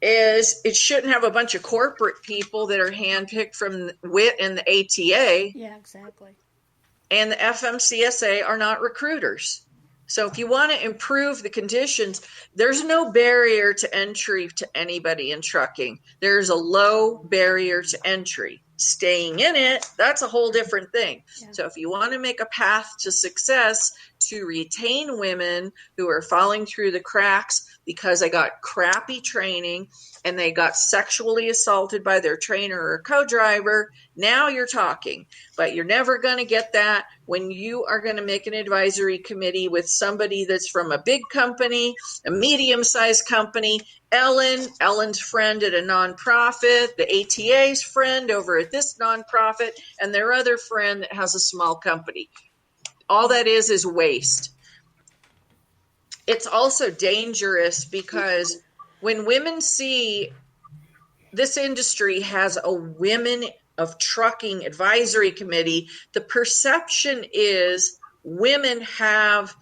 is it shouldn't have a bunch of corporate people that are handpicked from WIT and the ATA. Yeah, exactly. And the FMCSA are not recruiters. So if you want to improve the conditions, there's no barrier to entry to anybody in trucking. There's a low barrier to entry. Staying in it, that's a whole different thing. Yeah. So if you want to make a path to success to retain women who are falling through the cracks because they got crappy training and they got sexually assaulted by their trainer or co-driver, now you're talking. But you're never going to get that when you are going to make an advisory committee with somebody that's from a big company, a medium-sized company, Ellen's friend at a nonprofit, the ATA's friend over at this nonprofit, and their other friend that has a small company. All that is waste. It's also dangerous because when women see this industry has a women of trucking advisory committee, the perception is women have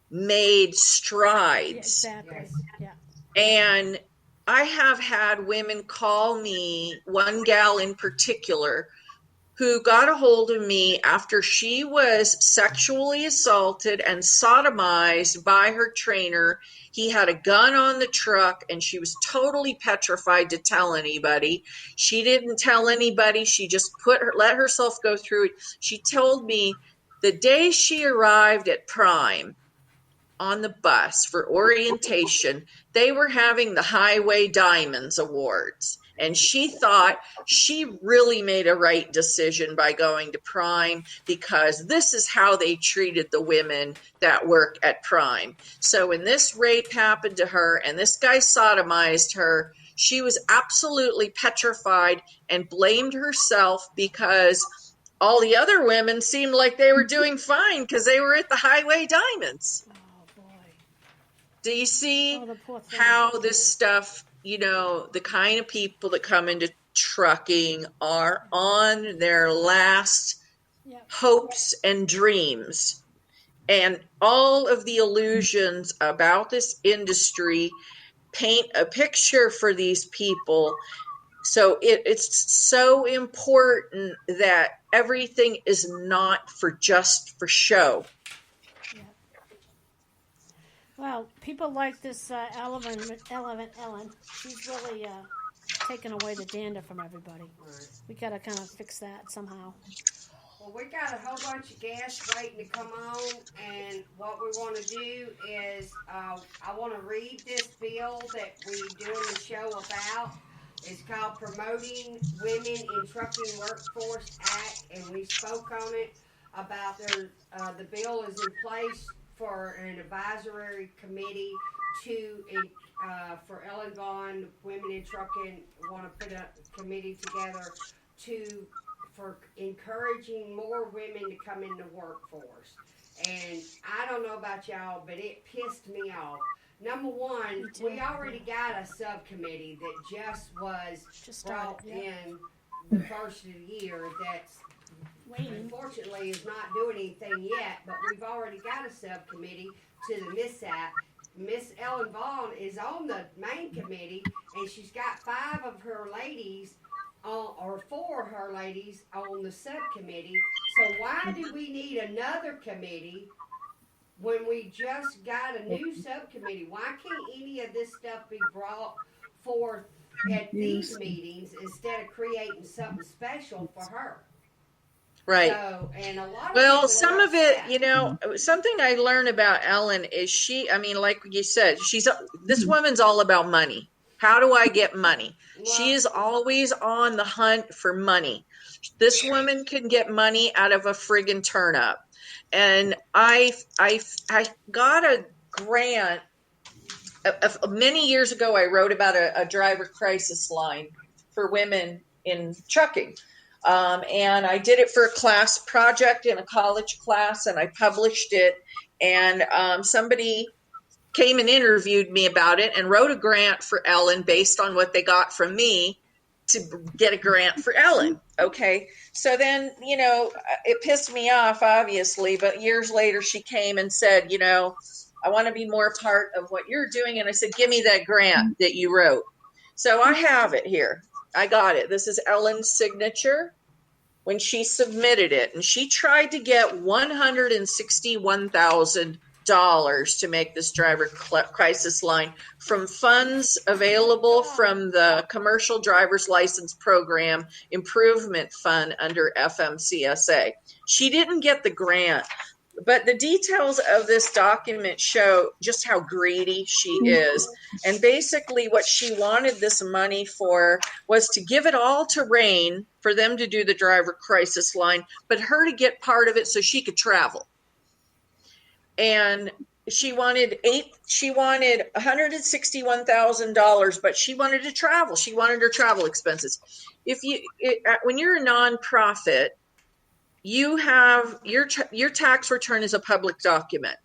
made strides. Yeah, exactly. Yeah. And I have had women call me, one gal in particular, who got a hold of me after she was sexually assaulted and sodomized by her trainer. He had a gun on the truck and she was totally petrified to tell anybody. She didn't tell anybody. She just let herself go through it. She told me the day she arrived at Prime on the bus for orientation, they were having the Highway Diamonds Awards. And she thought she really made a right decision by going to Prime because this is how they treated the women that work at Prime. So when this rape happened to her and this guy sodomized her, she was absolutely petrified and blamed herself because all the other women seemed like they were doing fine because they were at the Highway Diamonds. Do you see how this stuff, you know, the kind of people that come into trucking are on their last hopes and dreams. And all of the illusions about this industry paint a picture for these people. So it's so important that everything is not just for show. Well, people like this Ellen. She's really taken away the dander from everybody. Right. We got to kind of fix that somehow. Well, we got a whole bunch of guests waiting to come on, and what we want to do is I want to read this bill that we're doing the show about. It's called Promoting Women in Trucking Workforce Act, and we spoke on it about the bill is in place for an advisory committee for Ellen Vaughn, Women in Trucking, want to put a committee together for encouraging more women to come in the workforce. And I don't know about y'all, but it pissed me off. Number one, Me too. we already got a subcommittee that just started, brought yeah. in the first of the year that's Waiting. unfortunately is not doing anything yet, but we've already got a subcommittee to the mishap. Miss Ellen Vaughn is on the main committee, and she's got 5 of her ladies or 4 of her ladies on the subcommittee. So why do we need another committee when we just got a new subcommittee? Why can't any of this stuff be brought forth at these meetings instead of creating something special for her? Right. So, and a lot of Well, people some are of it, upset. something I learned about Ellen is like you said, this woman's all about money. How do I get money? She Well, is always on the hunt for money. This woman can get money out of a friggin' turnip. And I got a grant many years ago. I wrote about a driver crisis line for women in trucking. And I did it for a class project in a college class, and I published it. And somebody came and interviewed me about it and wrote a grant for Ellen based on what they got from me to get a grant for Ellen. Okay. So then, it pissed me off, obviously, but years later she came and said, I want to be more a part of what you're doing. And I said, give me that grant that you wrote. So I have it here. I got it. This is Ellen's signature when she submitted it, and she tried to get $161,000 to make this driver crisis line from funds available from the Commercial Driver's License Program Improvement Fund under FMCSA. She didn't get the grant. But the details of this document show just how greedy she is. And basically what she wanted this money for was to give it all to Rain for them to do the driver crisis line, but her to get part of it so she could travel. And she wanted $161,000, but she wanted to travel. She wanted her travel expenses. When you're a nonprofit, you have your tax return is a public document.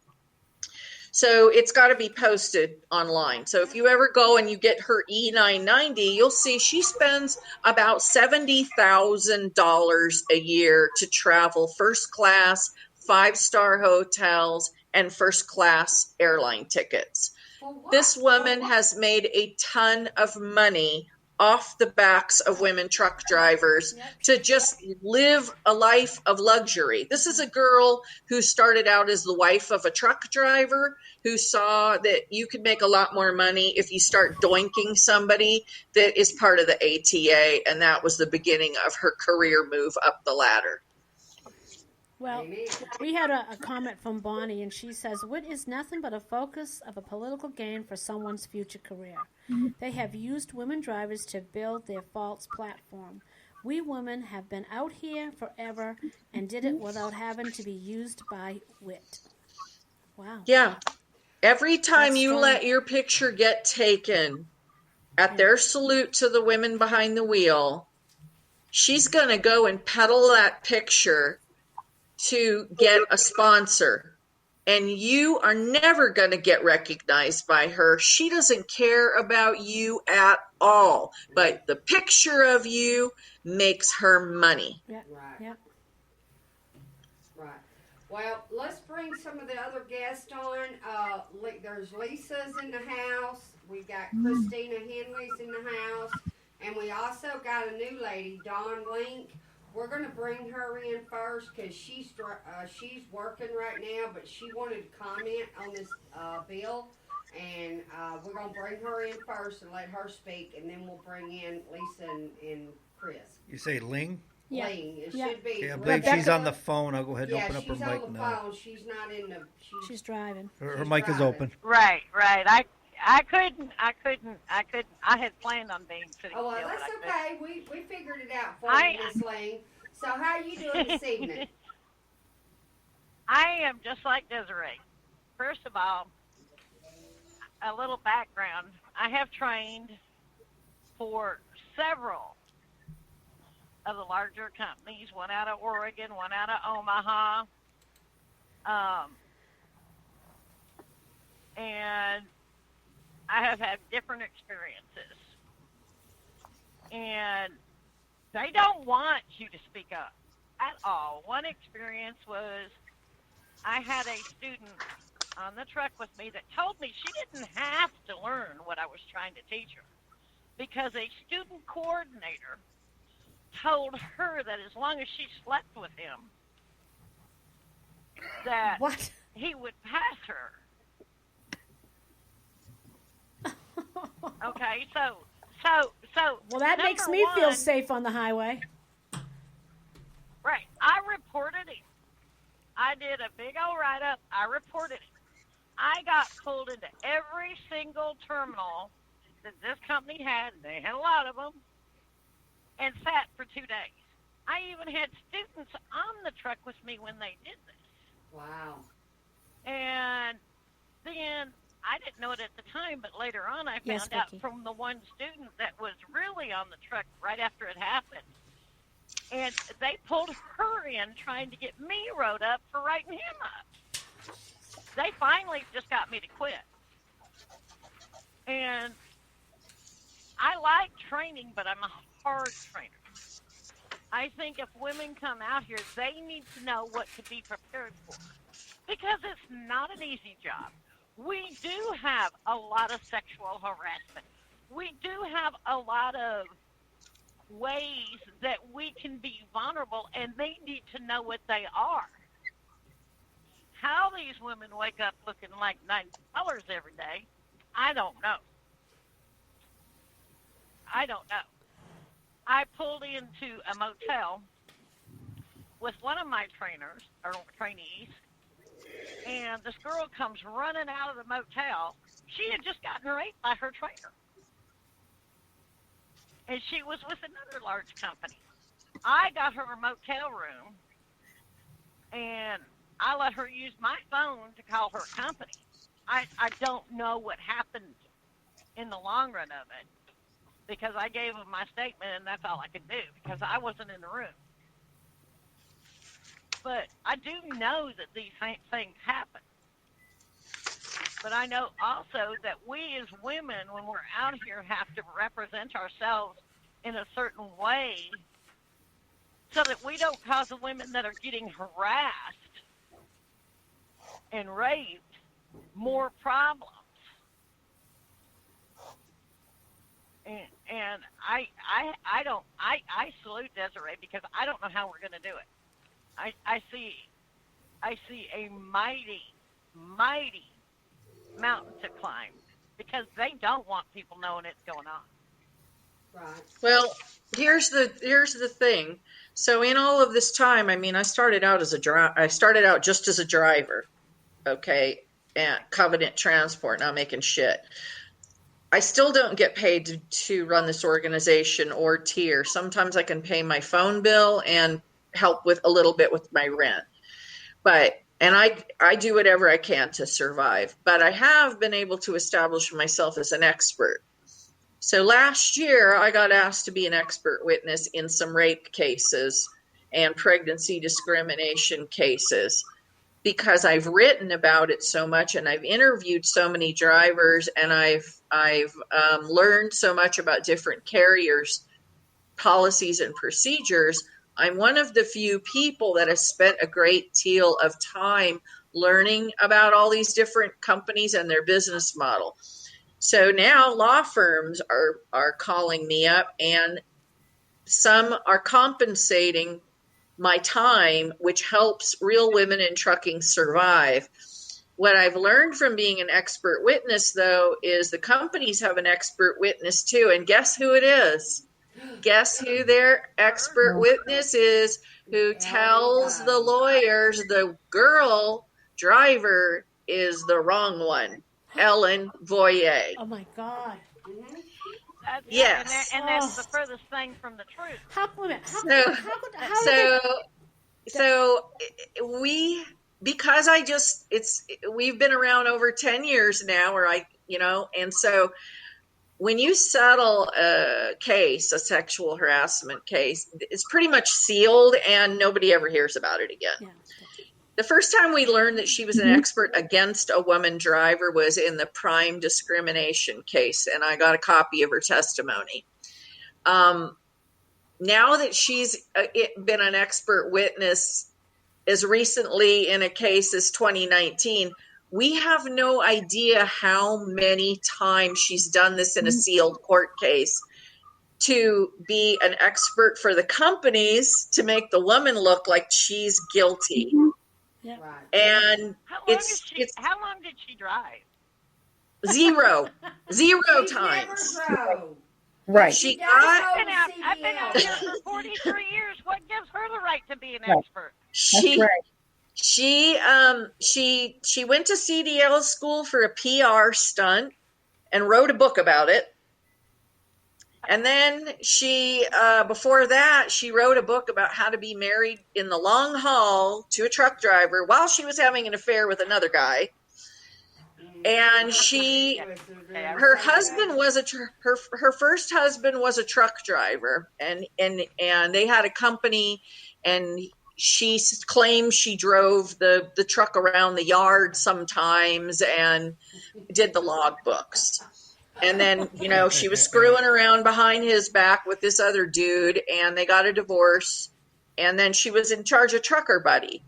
So it's got to be posted online. So if you ever go and you get her E990, you'll see she spends about $70,000 a year to travel first class, 5-star hotels, and first class airline tickets. This woman has made a ton of money off the backs of women truck drivers to just live a life of luxury. This is a girl who started out as the wife of a truck driver, who saw that you could make a lot more money if you start doinking somebody that is part of the ATA, and that was the beginning of her career move up the ladder. Well, we had a comment from Bonnie, and she says, "Wit is nothing but a focus of a political gain for someone's future career. They have used women drivers to build their false platform. We women have been out here forever and did it without having to be used by Wit." Wow. Yeah. Every time That's you strong. let your picture get taken at their salute to the women behind the wheel, she's going to go and peddle that picture to get a sponsor. And you are never going to get recognized by her. She doesn't care about you at all. But the picture of you makes her money. Yep. Right. Yep. Right. Well, let's bring some of the other guests on. There's Lisa's in the house. We got Christina Henley's in the house. And we also got a new lady, Dawn Link. We're going to bring her in first because she's working right now, but she wanted to comment on this bill. And we're going to bring her in first and let her speak, and then we'll bring in Lisa and Chris. You say Ling? Yeah. Ling. It Yeah. should be. Okay, I believe Rebecca- she's on the phone. I'll go ahead and Yeah, open up her she's mic on the now. phone. She's not in the. She's driving. Her she's mic is driving. open. Right. I couldn't. I had planned on being sitting Oh, well, still, that's but I couldn't. okay. We figured it out for I- you, Miss Ling. So how are you doing this evening? I am just like Desiree. First of all, a little background. I have trained for several of the larger companies, one out of Oregon, one out of Omaha. Um, and I have had different experiences. And they don't want you to speak up at all. One experience was I had a student on the truck with me that told me she didn't have to learn what I was trying to teach her because a student coordinator told her that as long as she slept with him, that What? he would pass her. Okay, so Well, that makes me feel safe on the highway. Right. I reported him. I did a big old write-up. I reported him. I got pulled into every single terminal that this company had, and they had a lot of them, and sat for 2 days. I even had students on the truck with me when they did this. Wow. And then I didn't know it at the time, but later on I Yes, found out Vicki. from the one student that was really on the truck right after it happened. And they pulled her in trying to get me wrote up for writing him up. They finally just got me to quit. And I like training, but I'm a hard trainer. I think if women come out here, they need to know what to be prepared for. Because it's not an easy job. We do have a lot of sexual harassment. We do have a lot of ways that we can be vulnerable, and they need to know what they are. How these women wake up looking like $9 every day, I don't know. I don't know. I pulled into a motel with one of my trainers, or trainees, and this girl comes running out of the motel. She had just gotten raped by her trainer. And she was with another large company. I got her a motel room, and I let her use my phone to call her company. I don't know what happened in the long run of it, because I gave them my statement, and that's all I could do, because I wasn't in the room. But I do know that these things happen. But I know also that we as women, when we're out here, have to represent ourselves in a certain way so that we don't cause the women that are getting harassed and raped more problems. And I salute Desiree because I don't know how we're going to do it. I see a mighty mountain to climb because they don't want people knowing it's going on. Right. Well, here's the thing. So in all of this time, I mean, I started out just as a driver, okay, at Covenant Transport, not making shit. I still don't get paid to run this organization or tier. Sometimes I can pay my phone bill and help with a little bit with my rent. And I do whatever I can to survive. But I have been able to establish myself as an expert. So last year, I got asked to be an expert witness in some rape cases and pregnancy discrimination cases because I've written about it so much and I've interviewed so many drivers and I've learned so much about different carriers' policies and procedures. I'm one of the few people that has spent a great deal of time learning about all these different companies and their business model. So now law firms are calling me up and some are compensating my time, which helps real women in trucking survive. What I've learned from being an expert witness, though, is the companies have an expert witness too. And guess who it is? Guess who their expert witness is, who tells the lawyers the girl driver is the wrong one. Ellen Voyer. Oh my God. Yes. And that's the furthest thing from the truth. We've been around over 10 years now, and so when you settle a case, a sexual harassment case, it's pretty much sealed and nobody ever hears about it again. Yeah. The first time we learned that she was an expert against a woman driver was in the Prime discrimination case, and I got a copy of her testimony. Now that she's been an expert witness as recently in a case as 2019, we have no idea how many times she's done this in a sealed court case to be an expert for the companies to make the woman look like she's guilty. Yeah. And how long did she drive? zero She times. never drove. Right. She does got hold I've been out CDL. here for 43 years. What gives her the right to be an Right. expert? she right. she went to CDL school for a PR stunt and wrote a book about it. And then she, before that, she wrote a book about how to be married in the long haul to a truck driver while she was having an affair with another guy. And her husband was her first husband was a truck driver, and they had a company, and she claimed she drove the truck around the yard sometimes and did the logbooks. And then, she was screwing around behind his back with this other dude, and they got a divorce. And then she was in charge of Trucker Buddy.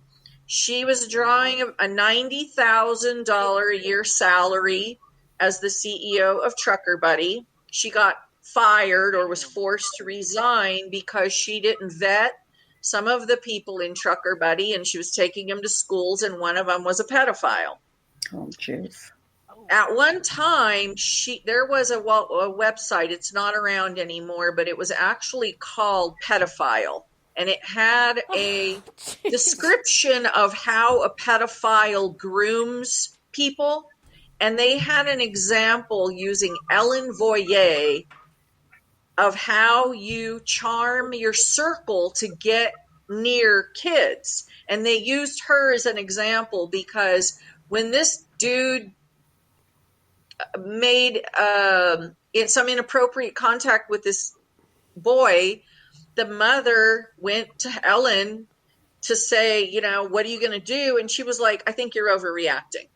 She was drawing a $90,000 a year salary as the CEO of Trucker Buddy. She got fired or was forced to resign because she didn't vet some of the people in Trucker Buddy, and she was taking them to schools, and one of them was a pedophile. Oh, jeez. At one time, there was a website. It's not around anymore, but it was actually called Pedophile, and it had a description of how a pedophile grooms people, and they had an example using Ellen Voyer of how you charm your circle to get near kids, and they used her as an example because when this dude made some inappropriate contact with this boy, the mother went to Ellen to say, what are you going to do? And she was like, I think you're overreacting.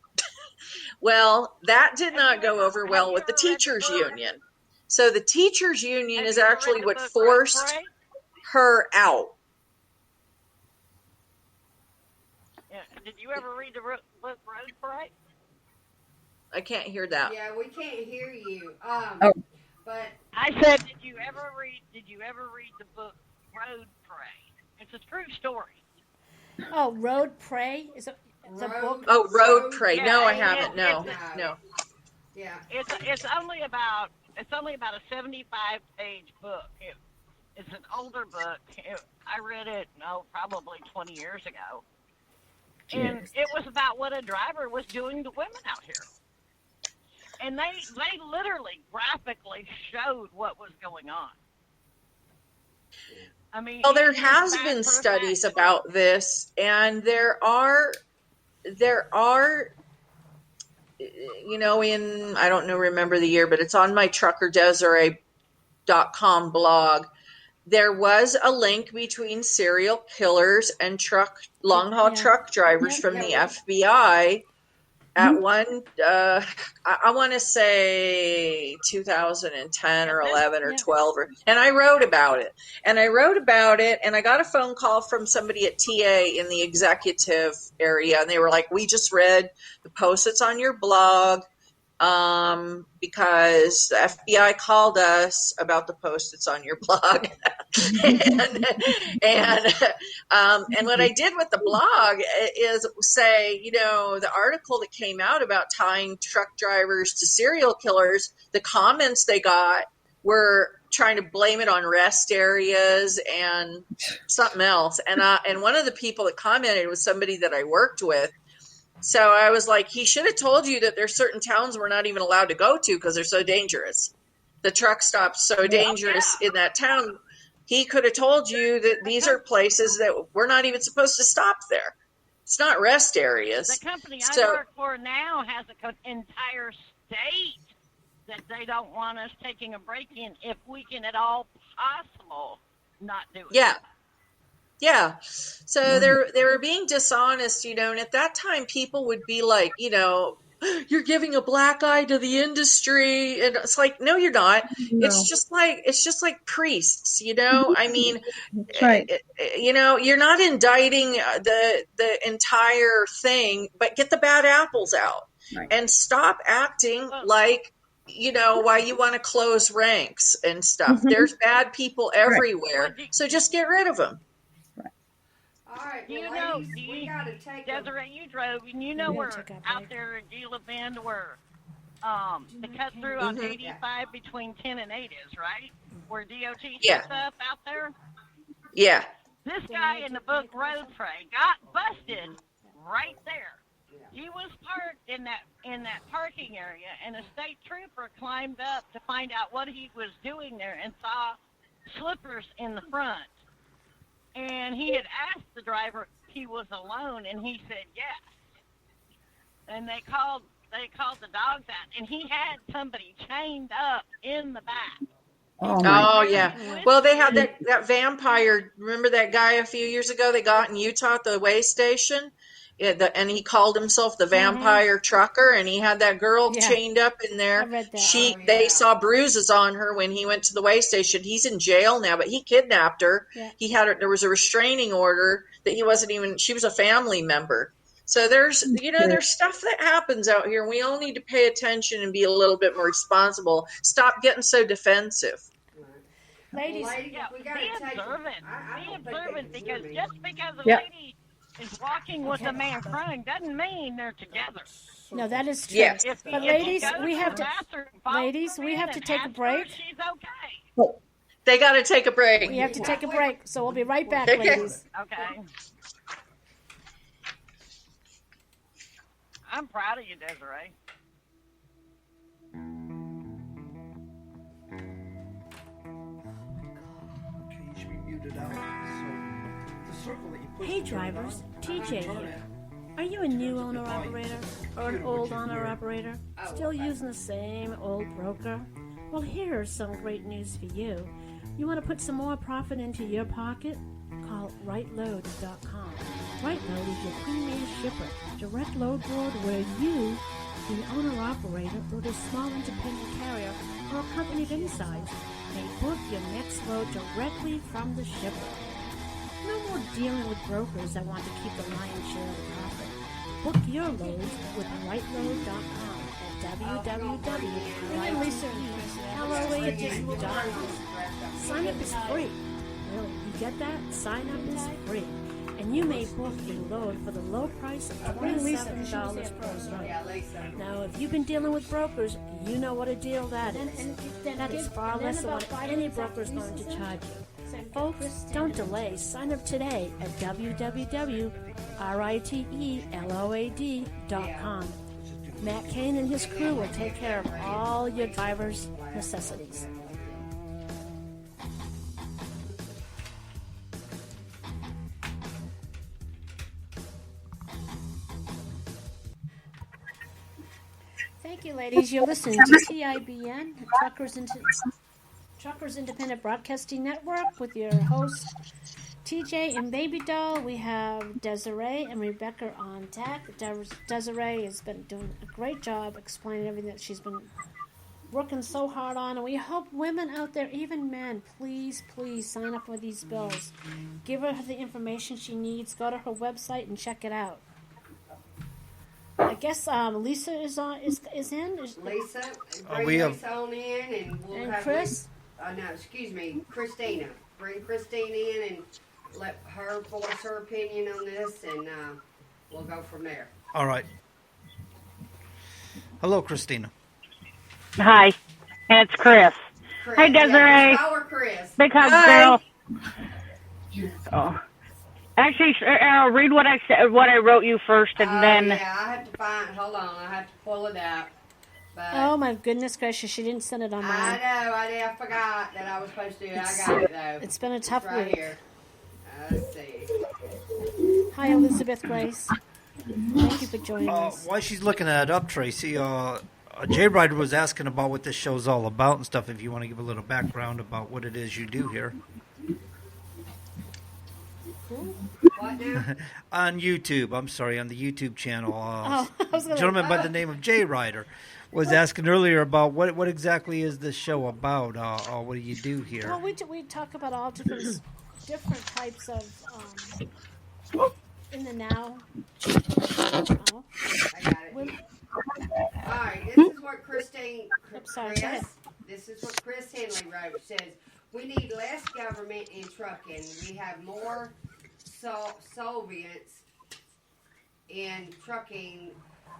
Well, that did not go over well with the teachers union. So the teachers union is actually what forced her out. Yeah. Did you ever read the book Road Parade? I can't hear that. Yeah, we can't hear you. But I said, did you ever read the book Road Parade? It's a true story. Oh, Road Prey? It's a book? Oh, Road Prey. Yeah, no, I haven't. No. yeah. It's only about a 75-page book. It's an older book. I read it, probably 20 years ago. And it was about what a driver was doing to women out here. And they literally graphically showed what was going on. I mean, well, there has been studies about this, and there are, I don't know, remember the year, but it's on my truckerdesiree.com blog. There was a link between serial killers and long haul truck drivers from the FBI. At one, I want to say 2010 or 11 or 12, and I wrote about it. And I got a phone call from somebody at TA in the executive area, and they were like, we just read the post that's on your blog because the FBI called us about the post that's on your blog. and what I did with the blog is say, the article that came out about tying truck drivers to serial killers, the comments they got were trying to blame it on rest areas and something else. And one of the people that commented was somebody that I worked with. So I was like, he should have told you that there's certain towns we're not even allowed to go to because they're so dangerous. The truck stop's so dangerous in that town. He could have told you that these are places that we're not even supposed to stop there. It's not rest areas. The company I work for now has an entire state that they don't want us taking a break in if we can at all possible not do it. Yeah. Yeah. So they were being dishonest, and at that time people would be like, you're giving a black eye to the industry, and it's like, no, you're not. No, It's just like priests, I mean, that's right. you're not indicting the entire thing, but get the bad apples out Right. and stop acting like why you want to close ranks and stuff. There's bad people everywhere, so just get rid of them. All right, Do you well, know, ladies, we gotta take a Desiree, you drove, and you know Yeah, we're check out out Blake. there in Gila Bend where the cut through on 85 between 10 and 8 is, right? Where DOT Yeah. sets up out there. Yeah. This guy in the book Road Trade got busted right there. He was parked in that parking area, and a state trooper climbed up to find out what he was doing there and saw slippers in the front. And he had asked the driver if he was alone, and he said yes. And they called the dogs out, and he had somebody chained up in the back. Oh yeah. Well, they had that vampire. Remember that guy a few years ago they got in Utah at the way station? Yeah, and he called himself the vampire trucker, and he had that girl chained up in there. I read that. They saw bruises on her when he went to the way station. He's in jail now, but he kidnapped her. Yeah. There was a restraining order that she was a family member. So there's stuff that happens out here, and we all need to pay attention and be a little bit more responsible. Stop getting so defensive. Ladies, we gotta Be take observant. I Be don't think they observant, can hear because me. just because a lady is walking with a man crying doesn't mean they're together. no, that is true. Yes. But ladies, we have to take a break. She's okay. They got to take a break. We have to take a break, so we'll be right back, Okay. ladies. Okay. I'm proud of you, Desiree. Okay, you should be muted out. So the circle that you push. Hey drivers, TJ here. Are you a new owner-operator or an old owner-operator? Still using the same old broker? Well, here's some great news for you. You want to put some more profit into your pocket? Call rightload.com. Rightload is your premier shipper, direct load board where you, the owner-operator, or the small independent carrier, or a company of any size, may book your next load directly from the shipper. No more dealing with brokers that want to keep the lion's share of the profit. Book your loads with rightload.com at www.rightload.com. Sign up is free. Really, you get that? Sign up is free. And you may book a load for the low price of $27 per load. Now, if you've been dealing with brokers, you know what a deal that is. That is far less than what any broker is going to charge you. Folks, don't delay. Sign up today at www.rightload.com. Matt Kane and his crew will take care of all your driver's necessities. Thank you, ladies. You're listening to TIBN, Truckers Independent Broadcasting Network, with your hosts, TJ and Baby Doll. We have Desiree and Rebecca on deck. Desiree has been doing a great job explaining everything that she's been working so hard on, and we hope women out there, even men, please sign up for these bills. Give her the information she needs. Go to her website and check it out. I guess Lisa is in. Lisa, we bring have- Lisa on in, and we'll And have Chris? no, excuse me, Christina. Bring Christina in and let her voice her opinion on this, and we'll go from there. All right. Hello, Christina. Hi, and it's Chris. Chris, Hey, Desiree. Yeah, call her Chris. Because Hi. girl. Oh. Actually, I'll read what I said, what I wrote you first, and then. Yeah, I have to find. Hold on, I have to pull it out. But Oh my goodness gracious! She didn't send it on I mine. know, I forgot that I was supposed to. I got it though. It's been a tough right week. here. Let's see. Hi, Elizabeth Grace. Thank you for joining us. While she's looking that up, Tracy, Jay Ryder was asking about what this show's all about and stuff. If you want to give a little background about what it is you do here. What now? On YouTube. I'm sorry, on the YouTube channel. I was gonna- Gentleman by the name of Jay Ryder was asking earlier about what exactly is this show about? What do you do here? Well, we talk about all different types of in the now. Oh, I got it. women- All right, this is what Christine, sorry, go ahead. this is what Chris Henley wrote. It says, we need less government in trucking. We have more Soviets in trucking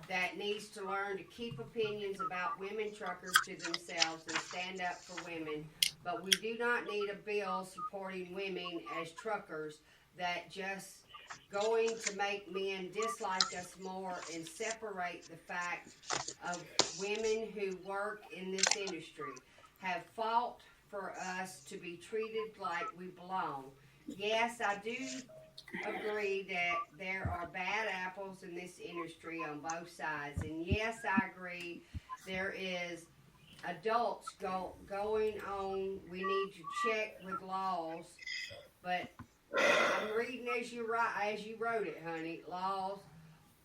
that needs to learn to keep opinions about women truckers to themselves and stand up for women. But we do not need a bill supporting women as truckers that just going to make men dislike us more and separate the fact of women who work in this industry have fought for us to be treated like we belong. Yes, I do agree that there are bad apples in this industry on both sides, and yes, I agree there is adults going on. We need to check with laws, but I'm reading as you wrote it, honey. Laws,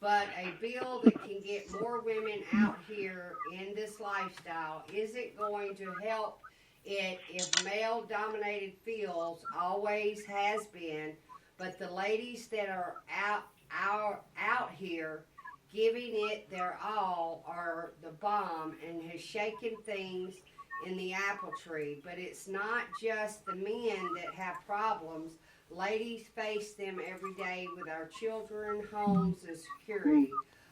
but a bill that can get more women out here in this lifestyle isn't going to help it if male-dominated fields always has been. But the ladies that are out here giving it their all are the bomb and has shaken things in the apple tree. But it's not just the men that have problems. Ladies face them every day with our children, homes, and security.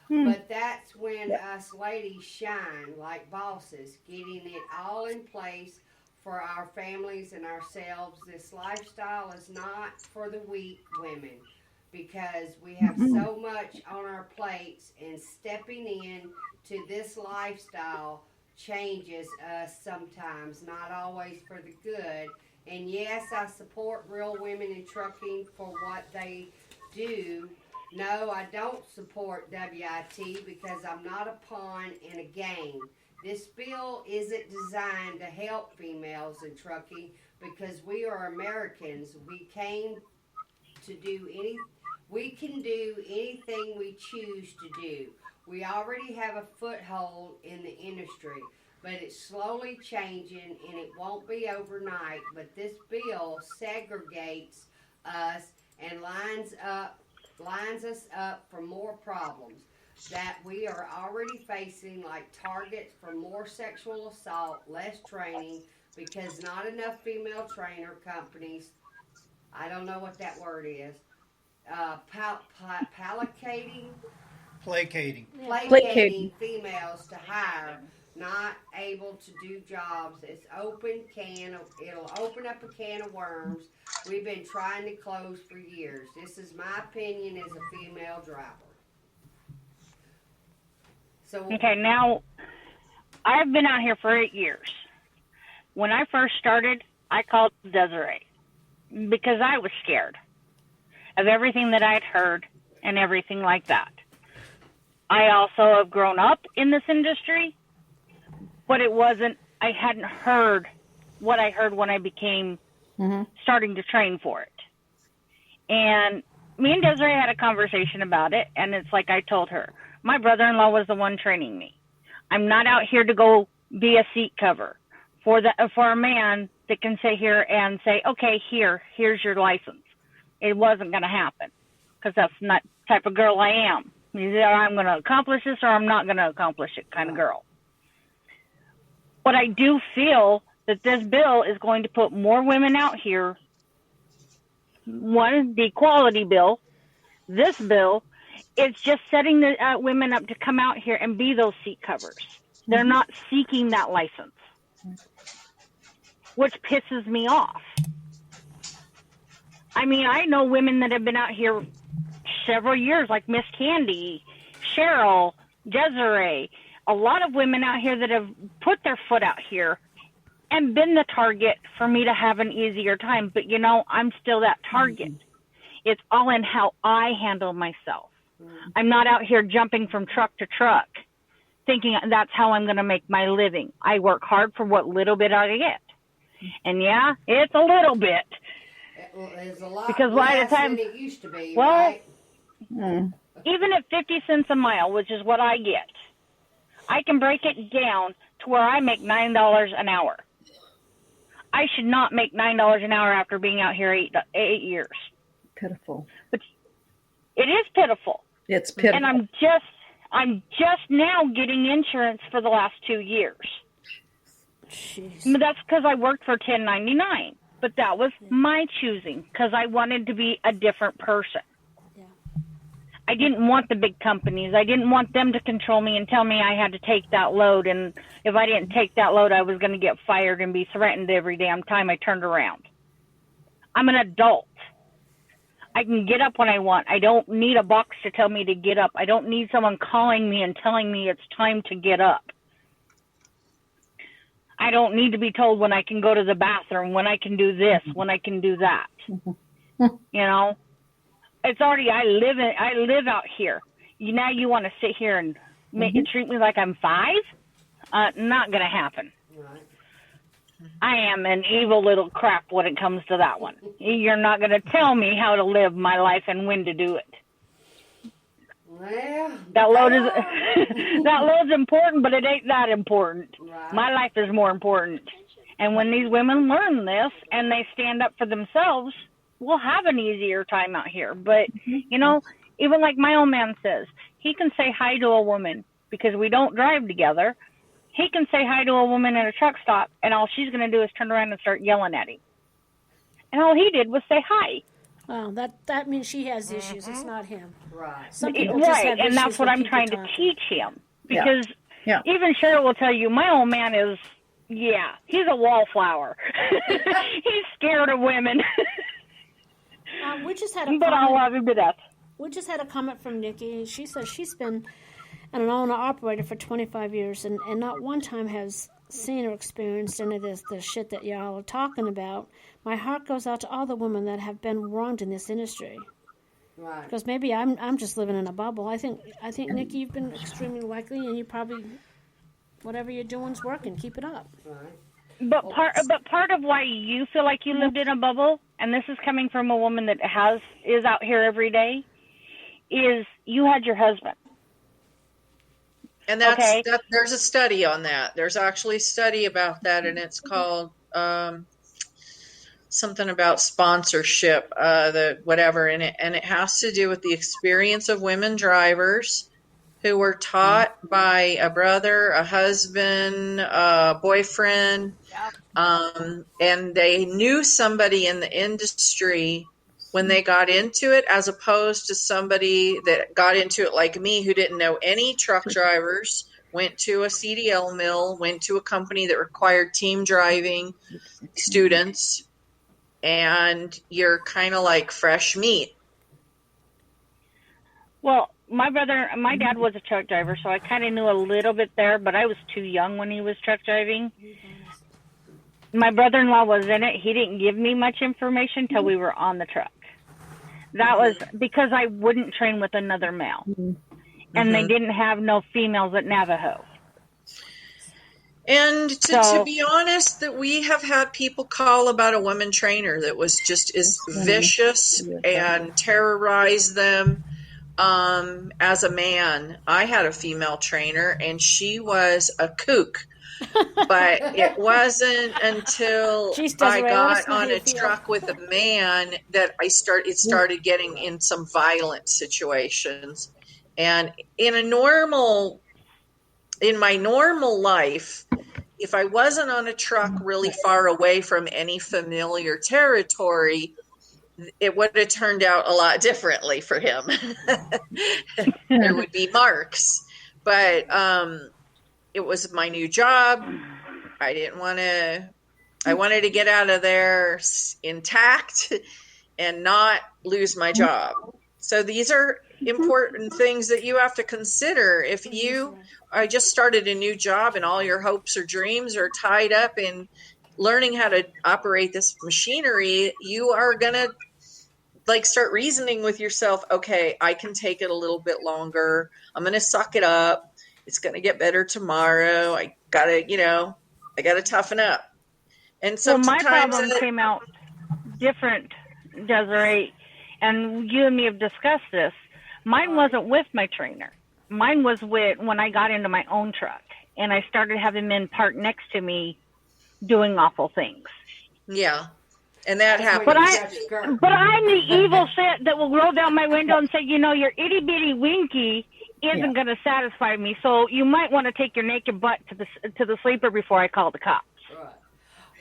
But that's when us ladies shine like bosses, getting it all in place for our families and ourselves. This lifestyle is not for the weak women because we have so much on our plates, and stepping in to this lifestyle changes us sometimes, not always for the good. And yes, I support real women in trucking for what they do. No, I don't support WIT because I'm not a pawn in a game. This bill isn't designed to help females in trucking because we are Americans. We can do anything we choose to do. We already have a foothold in the industry, but it's slowly changing and it won't be overnight. But this bill segregates us and lines us up for more problems that we are already facing, like targets for more sexual assault, less training, because not enough female trainer companies, I don't know what that word is, placating females to hire, not able to do jobs. It'll open up a can of worms we've been trying to close for years. This is my opinion as a female driver. So okay, now I've been out here for 8 years. When I first started, I called Desiree because I was scared of everything that I'd heard and everything like that. I also have grown up in this industry, but I hadn't heard what I heard when I became starting to train for it. And me and Desiree had a conversation about it, and it's like I told her, my brother-in-law was the one training me. I'm not out here to go be a seat cover for a man that can sit here and say, okay, here's your license. It wasn't going to happen because that's not the type of girl I am. Either I'm going to accomplish this or I'm not going to accomplish it kind of girl. But I do feel that this bill is going to put more women out here. One, the equality bill. This bill, it's just setting the women up to come out here and be those seat covers. They're not seeking that license, which pisses me off. I mean, I know women that have been out here several years, like Miss Candy, Cheryl, Desiree, a lot of women out here that have put their foot out here and been the target for me to have an easier time. But, I'm still that target. It's all in how I handle myself. I'm not out here jumping from truck to truck thinking that's how I'm going to make my living. I work hard for what little bit I get. And yeah, it's a little bit. Well, it's a lot Because less by the time, than it used to be, well, right? even at 50 cents a mile, which is what I get, I can break it down to where I make $9 an hour. I should not make $9 an hour after being out here eight years. Pitiful. But it is pitiful. It's pitiful. And I'm just now getting insurance for the last 2 years. Jeez. But that's because I worked for 1099. But that was my choosing because I wanted to be a different person. Yeah. I didn't want the big companies. I didn't want them to control me and tell me I had to take that load. And if I didn't take that load, I was going to get fired and be threatened every damn time I turned around. I'm an adult. I can get up when I want. I don't need a box to tell me to get up. I don't need someone calling me and telling me it's time to get up. I don't need to be told when I can go to the bathroom, when I can do this, when I can do that. You know, it's already, I live out here. Now you want to sit here and treat me like I'm 5? Not going to happen. Right. I am an evil little crap when it comes to that one. You're not going to tell me how to live my life and when to do it. Well, That load is that load's important, but it ain't that important. Right. My life is more important. And when these women learn this and they stand up for themselves, we'll have an easier time out here. But, you know, even like my old man says, he can say hi to a woman because we don't drive together. He can say hi to a woman at a truck stop, and all she's going to do is turn around and start yelling at him. And all he did was say hi. Well, that means she has issues. It's not him. Right. Some people just have Right, and that's issues what with I'm people trying to talking. teach him. Because Yeah. even Cheryl will tell you, my old man is, he's a wallflower. He's scared of women. We just had a But I comment. love him to death. We just had a comment from Nikki. She says she's been an owner-operator for 25 years and not one time has seen or experienced any of the shit that y'all are talking about. My heart goes out to all the women that have been wronged in this industry. Right. Because maybe I'm just living in a bubble. I think Nikki, you've been extremely likely, and you probably whatever you're doing's working. Keep it up. Right. But part of why you feel like you lived in a bubble, and this is coming from a woman that is out here every day, is you had your husband. And there's a study on that. There's actually a study about that, and it's called something about sponsorship, whatever, and it has to do with the experience of women drivers who were taught by a brother, a husband, a boyfriend, and they knew somebody in the industry when they got into it, as opposed to somebody that got into it like me, who didn't know any truck drivers, went to a CDL mill, went to a company that required team driving students, and you're kind of like fresh meat. Well, my dad was a truck driver, so I kind of knew a little bit there, but I was too young when he was truck driving. My brother-in-law was in it. He didn't give me much information till we were on the truck. That was because I wouldn't train with another male. And they didn't have no females at Navajo. And to be honest, that we have had people call about a woman trainer that was just as vicious and terrorized them as a man. I had a female trainer, and she was a kook. But it wasn't until I got on a truck with a man that it started getting in some violent situations. And in my normal life, if I wasn't on a truck really far away from any familiar territory, it would have turned out a lot differently for him. There would be marks. But it was my new job. I wanted to get out of there intact and not lose my job. So these are important things that you have to consider. If I just started a new job and all your hopes or dreams are tied up in learning how to operate this machinery, you are going to start reasoning with yourself, okay, I can take it a little bit longer. I'm going to suck it up. It's going to get better tomorrow. I got to toughen up. And sometimes my problem came out different Desiree, and you and me have discussed this. Mine wasn't with my trainer. Mine was with when I got into my own truck, and I started having men park next to me doing awful things. Yeah. And that happens. But I'm the evil set that will roll down my window and say, your itty bitty winky isn't going to satisfy me. So you might want to take your naked butt to the sleeper before I call the cops. Right.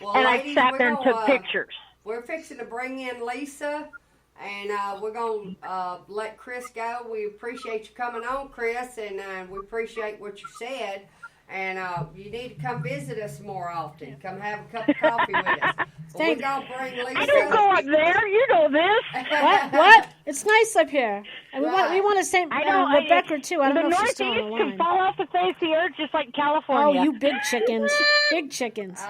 Well, and ladies, I sat there and took pictures. We're fixing to bring in Lisa, and we're going to let Chris go. We appreciate you coming on, Chris, and we appreciate what you said. And you need to come visit us more often. Come have a cup of coffee with us. We're going to bring Lisa. I don't go up there. You know this. What? It's nice up here. And we want to say Rebecca, too. I don't know if she's still on the Northeast line. can fall off the face of the earth just like California. Oh, you big chickens. Big chickens.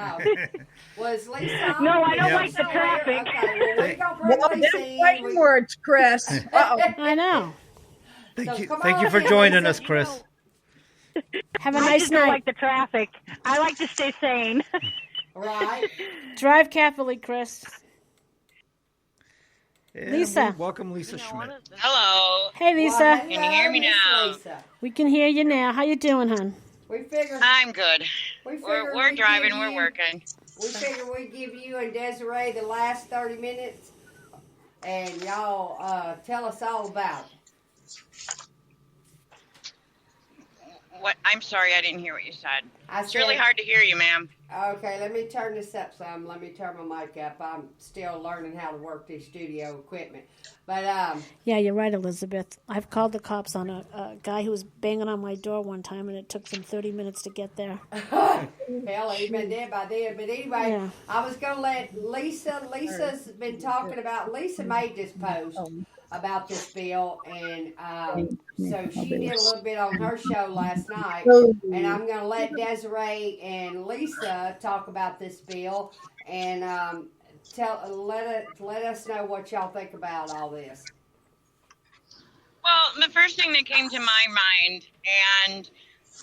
Was Lisa on? No, I don't like the traffic. Okay, well, we're going to bring Lisa in. Fighting words, Chris. Uh-oh. I know. Thank you for joining us, Chris. Have a I nice just don't night. like the traffic. I like to stay sane. Right. Drive carefully, Chris. And Lisa. Welcome, Lisa Schmidt. Hello. Hey, Lisa. Well, Can you hear me now? Lisa. We can hear you now. How you doing, hon? We figured. I'm good. We're We're driving. We're working. We figured we'd give you and Desiree the last 30 minutes, and y'all tell us all about it. What? I'm sorry, I didn't hear what you said. It's said, really hard to hear you, ma'am. Okay, let me turn this up some. Let me turn my mic up. I'm still learning how to work this studio equipment. But Yeah, you're right, Elizabeth. I've called the cops on a guy who was banging on my door one time, and it took them 30 minutes to get there. hell, he's been dead by then. But anyway, Yeah. I was going to let Lisa. Lisa's been talking about. Lisa made this post about this bill, and so she did a little bit on her show last night. And I'm going to let Desiree and Lisa talk about this bill, and let us know what y'all think about all this. Well, the first thing that came to my mind, and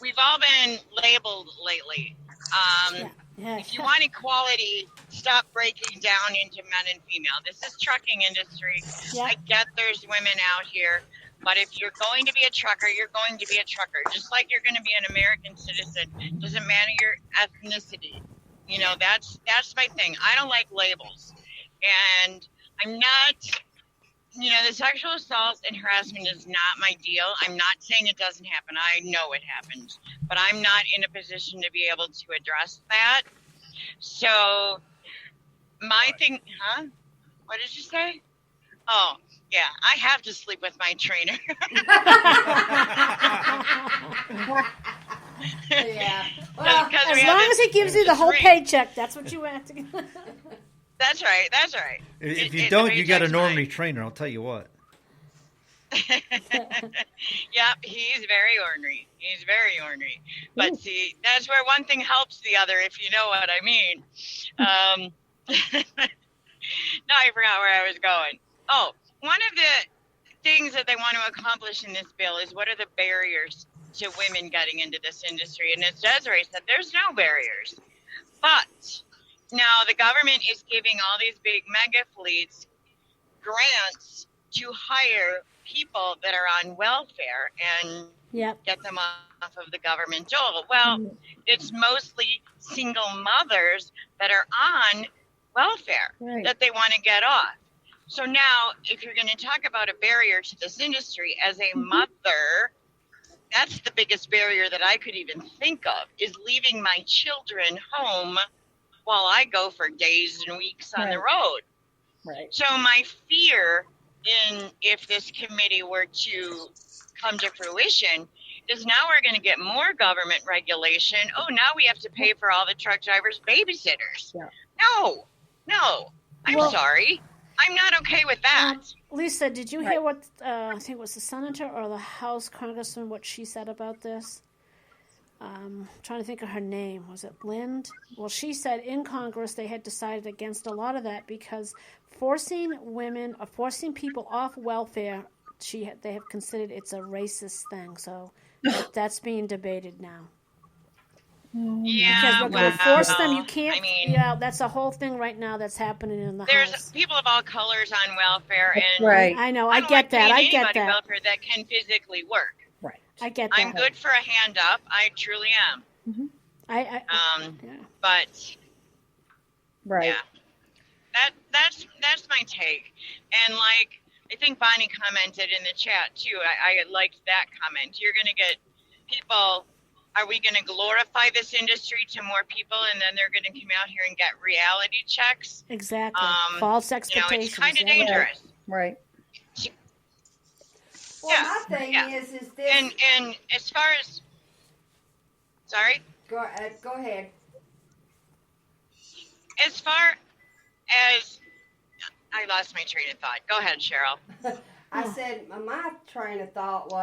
we've all been labeled lately. Yeah. If you want equality, stop breaking down into men and female. This is trucking industry. Yeah. I get there's women out here, but if you're going to be a trucker, you're going to be a trucker. Just like you're going to be an American citizen. Doesn't matter your ethnicity. That's my thing. I don't like labels. And I'm not, the sexual assault and harassment is not my deal. I'm not saying it doesn't happen. I know it happens. But I'm not in a position to be able to address that. So my thing, What did you say? Oh, yeah, I have to sleep with my trainer. Yeah. Well, as long as he gives you the whole paycheck, that's what you have to get. That's right. If you don't, you got an ornery trainer. I'll tell you what. Yep, he's very ornery. But see, that's where one thing helps the other, if you know what I mean. Now I forgot where I was going. Oh, one of the things that they want to accomplish in this bill is what are the barriers to women getting into this industry? And as Desiree said, there's no barriers. But now the government is giving all these big mega fleets grants to hire people that are on welfare and get them off of the government dole. Well, it's mostly single mothers that are on welfare that they want to get off. So now, if you're going to talk about a barrier to this industry, as a mother, that's the biggest barrier that I could even think of, is leaving my children home while I go for days and weeks on the road. Right. So my fear if this committee were to come to fruition is now we're going to get more government regulation. Oh, now we have to pay for all the truck drivers' babysitters. Yeah. No. I'm sorry. I'm not okay with that. Lisa, did you hear what, I think it was the senator or the House congressman, what she said about this? Trying to think of her name. Was it Lind? Well, she said in Congress they had decided against a lot of that because forcing people off welfare, they have considered it's a racist thing. So that's being debated now. Because Yeah, we're going to force them. You well, can't. I mean, Yeah, that's a whole thing right now that's happening in the there's house. people of all colors on welfare, and Right. I know. I I don't get like that. paying I get anybody that. welfare that can physically work. Right. I get I'm that. good for a hand up. I truly am. I yeah. But Right. yeah, that's my take. And like I think Bonnie commented in the chat too. I liked that comment. You're gonna get people. Are we going to glorify this industry to more people, and then they're going to come out here and get reality checks? Exactly. False You know, expectations. it's kind of yeah. dangerous. Right. Well, Yeah, my thing yeah. is this. And as far as, sorry, Go ahead. as far as, I lost my train of thought. Go ahead, Cheryl. I said my train of thought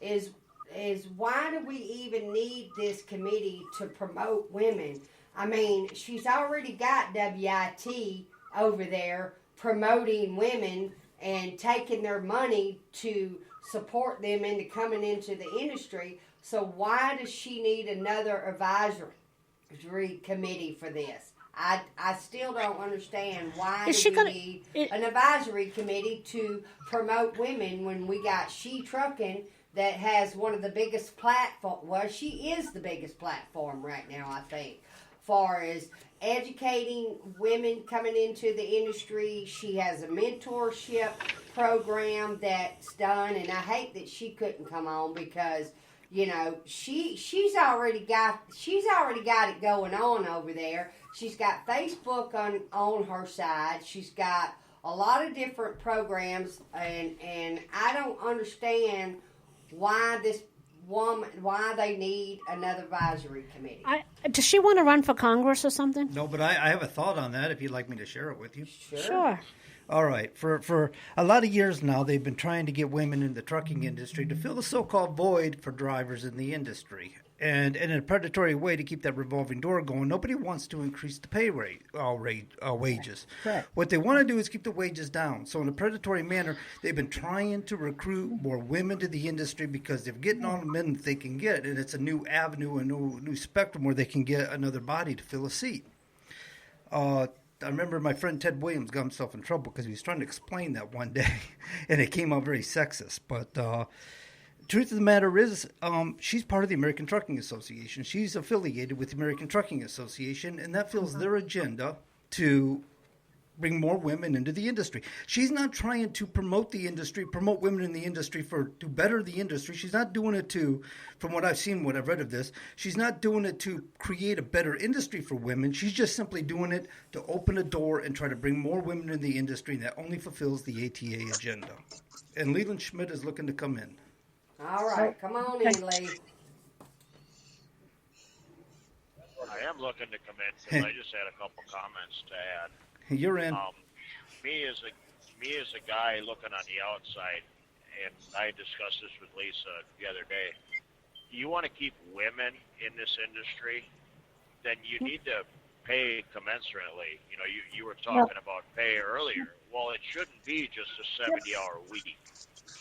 is why do we even need this committee to promote women? I mean, she's already got WIT over there promoting women and taking their money to support them into coming into the industry. So why does she need another advisory committee for this? I still don't understand why Is do she we gonna- need an advisory committee to promote women when we got She Trucking that has one of the biggest platform. Well, she is the biggest platform right now, I think, far as educating women coming into the industry. She has a mentorship program that's done, and I hate that she couldn't come on because you know she's already got it going on over there. She's got Facebook on her side. She's got a lot of different programs, and I don't understand why they need another advisory committee. Does she want to run for Congress or something? No, but I have a thought on that if you'd like me to share it with you. Sure. All right. For a lot of years now, they've been trying to get women in the trucking industry to fill the so-called void for drivers in the industry. And in a predatory way to keep that revolving door going, nobody wants to increase the pay rate, wages. Correct. What they want to do is keep the wages down. So in a predatory manner, they've been trying to recruit more women to the industry because they're getting all the men that they can get. And it's a new avenue, a new spectrum where they can get another body to fill a seat. I remember my friend Ted Williams got himself in trouble because he was trying to explain that one day, and it came out very sexist. But truth of the matter is, she's part of the American Trucking Association. She's affiliated with the American Trucking Association, and that fills their agenda to bring more women into the industry. She's not trying to promote the industry, promote women in the industry to better the industry. She's not doing it to, from what I've seen, what I've read of this, she's not doing it to create a better industry for women. She's just simply doing it to open a door and try to bring more women in the industry, and that only fulfills the ATA agenda. And Leland Schmidt is looking to come in. All right, come on in, Lee. I am looking to come in because I just had a couple comments to add. You're in. Me as a guy looking on the outside, and I discussed this with Lisa the other day. You want to keep women in this industry, then you need to pay commensurately. You know, you were talking about pay earlier. Well, it shouldn't be just a 70-hour week.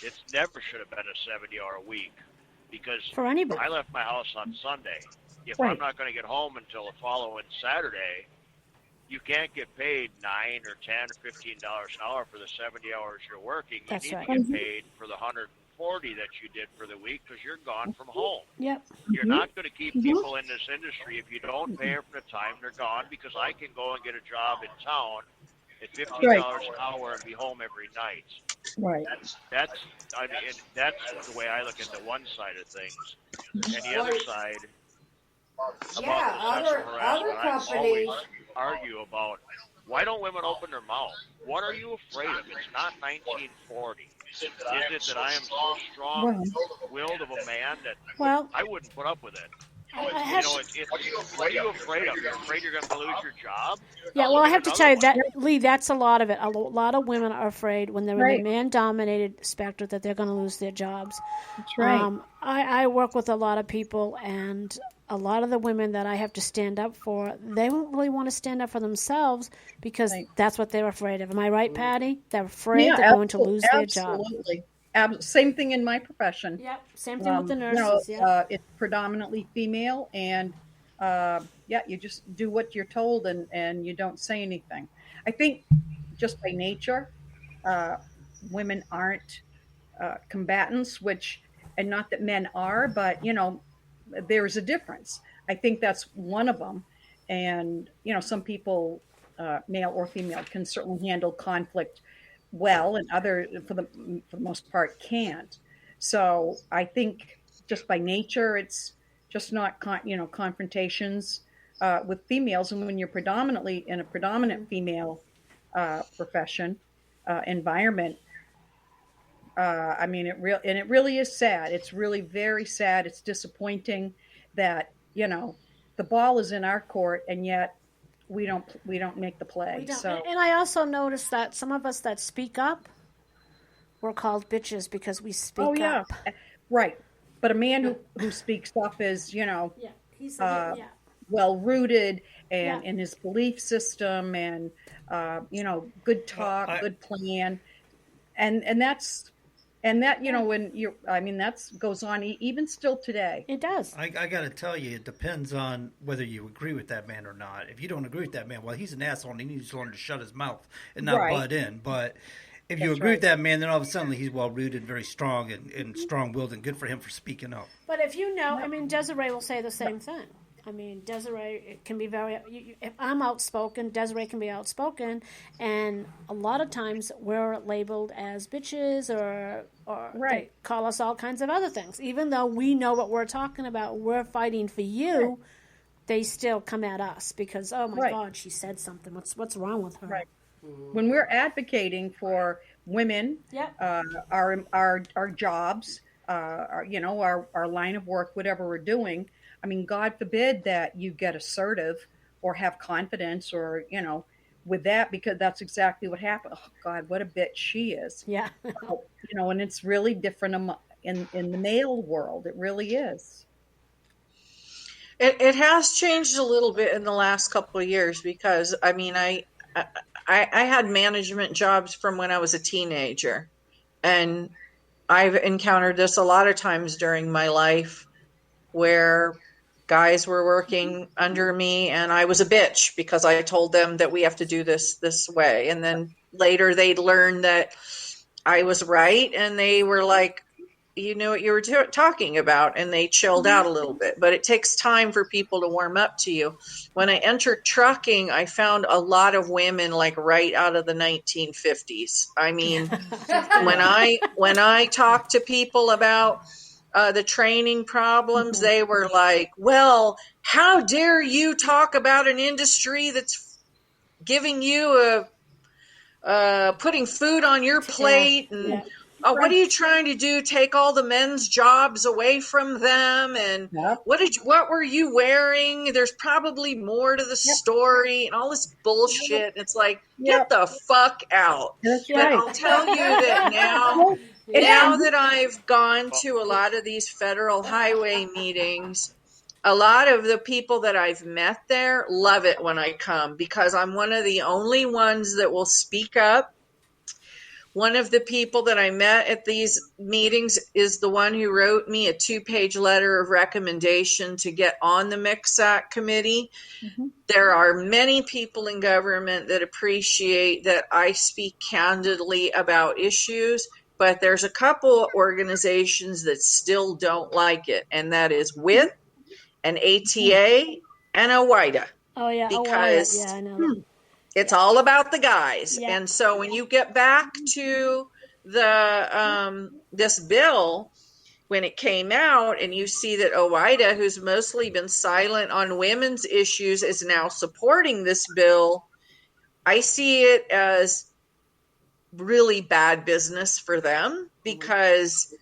It never should have been a 70-hour week because For anybody. I left my house on Sunday. If Right. I'm not going to get home until the following Saturday, you can't get paid $9 or $10 or $15 an hour for the 70 hours you're working. That's you need right. to get paid for the 140 that you did for the week because you're gone from home. Yep. You're not going to keep people in this industry if you don't pay them for the time they're gone, because I can go and get a job in town at $15 an hour and be home every night. Right. That's the way I look at the one side of things. And the other side, Yeah, about the sexual other harassment, I companies. always argue about why don't women open their mouth? What are you afraid of? It's not 1940. Is it that I am so strong-willed of a man that Well, I wouldn't put up with it? I You have, know, what are you afraid of? You're afraid you're going to lose your job? yeah, well, I have to tell you that, Lee, that's a lot of it. A lot of women are afraid when they're in Right. a man-dominated sector that they're going to lose their jobs. That's right. I work with a lot of people, and a lot of the women that I have to stand up for, they don't really want to stand up for themselves because Right. that's what they're afraid of. Am I right, Patty? They're afraid they're going to lose their job. Absolutely. Same thing in my profession. Yep, same thing with the You know, nurses, yeah. it's predominantly female, and yeah, you just do what you're told and you don't say anything. I think just by nature, uh, women aren't combatants, which, and not that men are, but there's a difference. I think that's one of them. And some people, male or female, can certainly handle conflict well, and other, for the most part, can't. So I think just by nature, it's just not confrontations with females. And when you're predominantly in a predominant female profession environment, I mean, it really is sad. It's really very sad. It's disappointing that the ball is in our court, and yet we don't make the play. We don't. So, And I also noticed that some of us that speak up, we're called bitches because we speak oh yeah, up. right. But a man who speaks up is Yeah, he's well rooted and Yeah. in his belief system, and good talk, good plan, and that's. And that, when you're, I mean, that's goes on even still today. It does. I got to tell you, it depends on whether you agree with that man or not. If you don't agree with that man, well, he's an asshole and he needs to learn to shut his mouth and not Right. butt in. But if you That's agree with right. that man, then all of a sudden he's well rooted, very strong, and strong willed, and good for him for speaking up. But if I mean, Desiree will say the same thing. I mean, Desiree can be very. If I'm outspoken, Desiree can be outspoken, and a lot of times we're labeled as bitches or Right. they call us all kinds of other things. Even though we know what we're talking about, we're fighting for you. They still come at us because, oh my Right. God, she said something. What's wrong with her? Right. When we're advocating for women, Yep. our jobs, our line of work, whatever we're doing. I mean, God forbid that you get assertive or have confidence or with that, because that's exactly what happened. Oh God, what a bitch she is. Yeah. And it's really different in the male world. It really is. It has changed a little bit in the last couple of years because I mean I had management jobs from when I was a teenager, and I've encountered this a lot of times during my life where guys were working under me and I was a bitch because I told them that we have to do this way, and then later they'd learn that I was right and they were like, you know what you were talking about, and they chilled out a little bit. But it takes time for people to warm up to you. When I entered trucking, I found a lot of women like right out of the 1950s. I mean, when I talked to people about the training problems, they were like, well, how dare you talk about an industry that's giving you putting food on your plate, and what are you trying to do? Take all the men's jobs away from them? And what were you wearing? There's probably more to the story, and all this bullshit. It's like, get the fuck out. That's but right. I'll tell you that now that I've gone to a lot of these federal highway meetings, a lot of the people that I've met there love it when I come because I'm one of the only ones that will speak up. One of the people that I met at these meetings is the one who wrote me a 2-page letter of recommendation to get on the MCSAC committee. Mm-hmm. There are many people in government that appreciate that I speak candidly about issues, but there's a couple organizations that still don't like it, and that is WIT, an ATA, and OIDA. Oh, yeah. Because yeah, I know. It's all about the guys. Yeah. And so when you get back to the this bill, when it came out and you see that OIDA, who's mostly been silent on women's issues, is now supporting this bill, I see it as really bad business for them because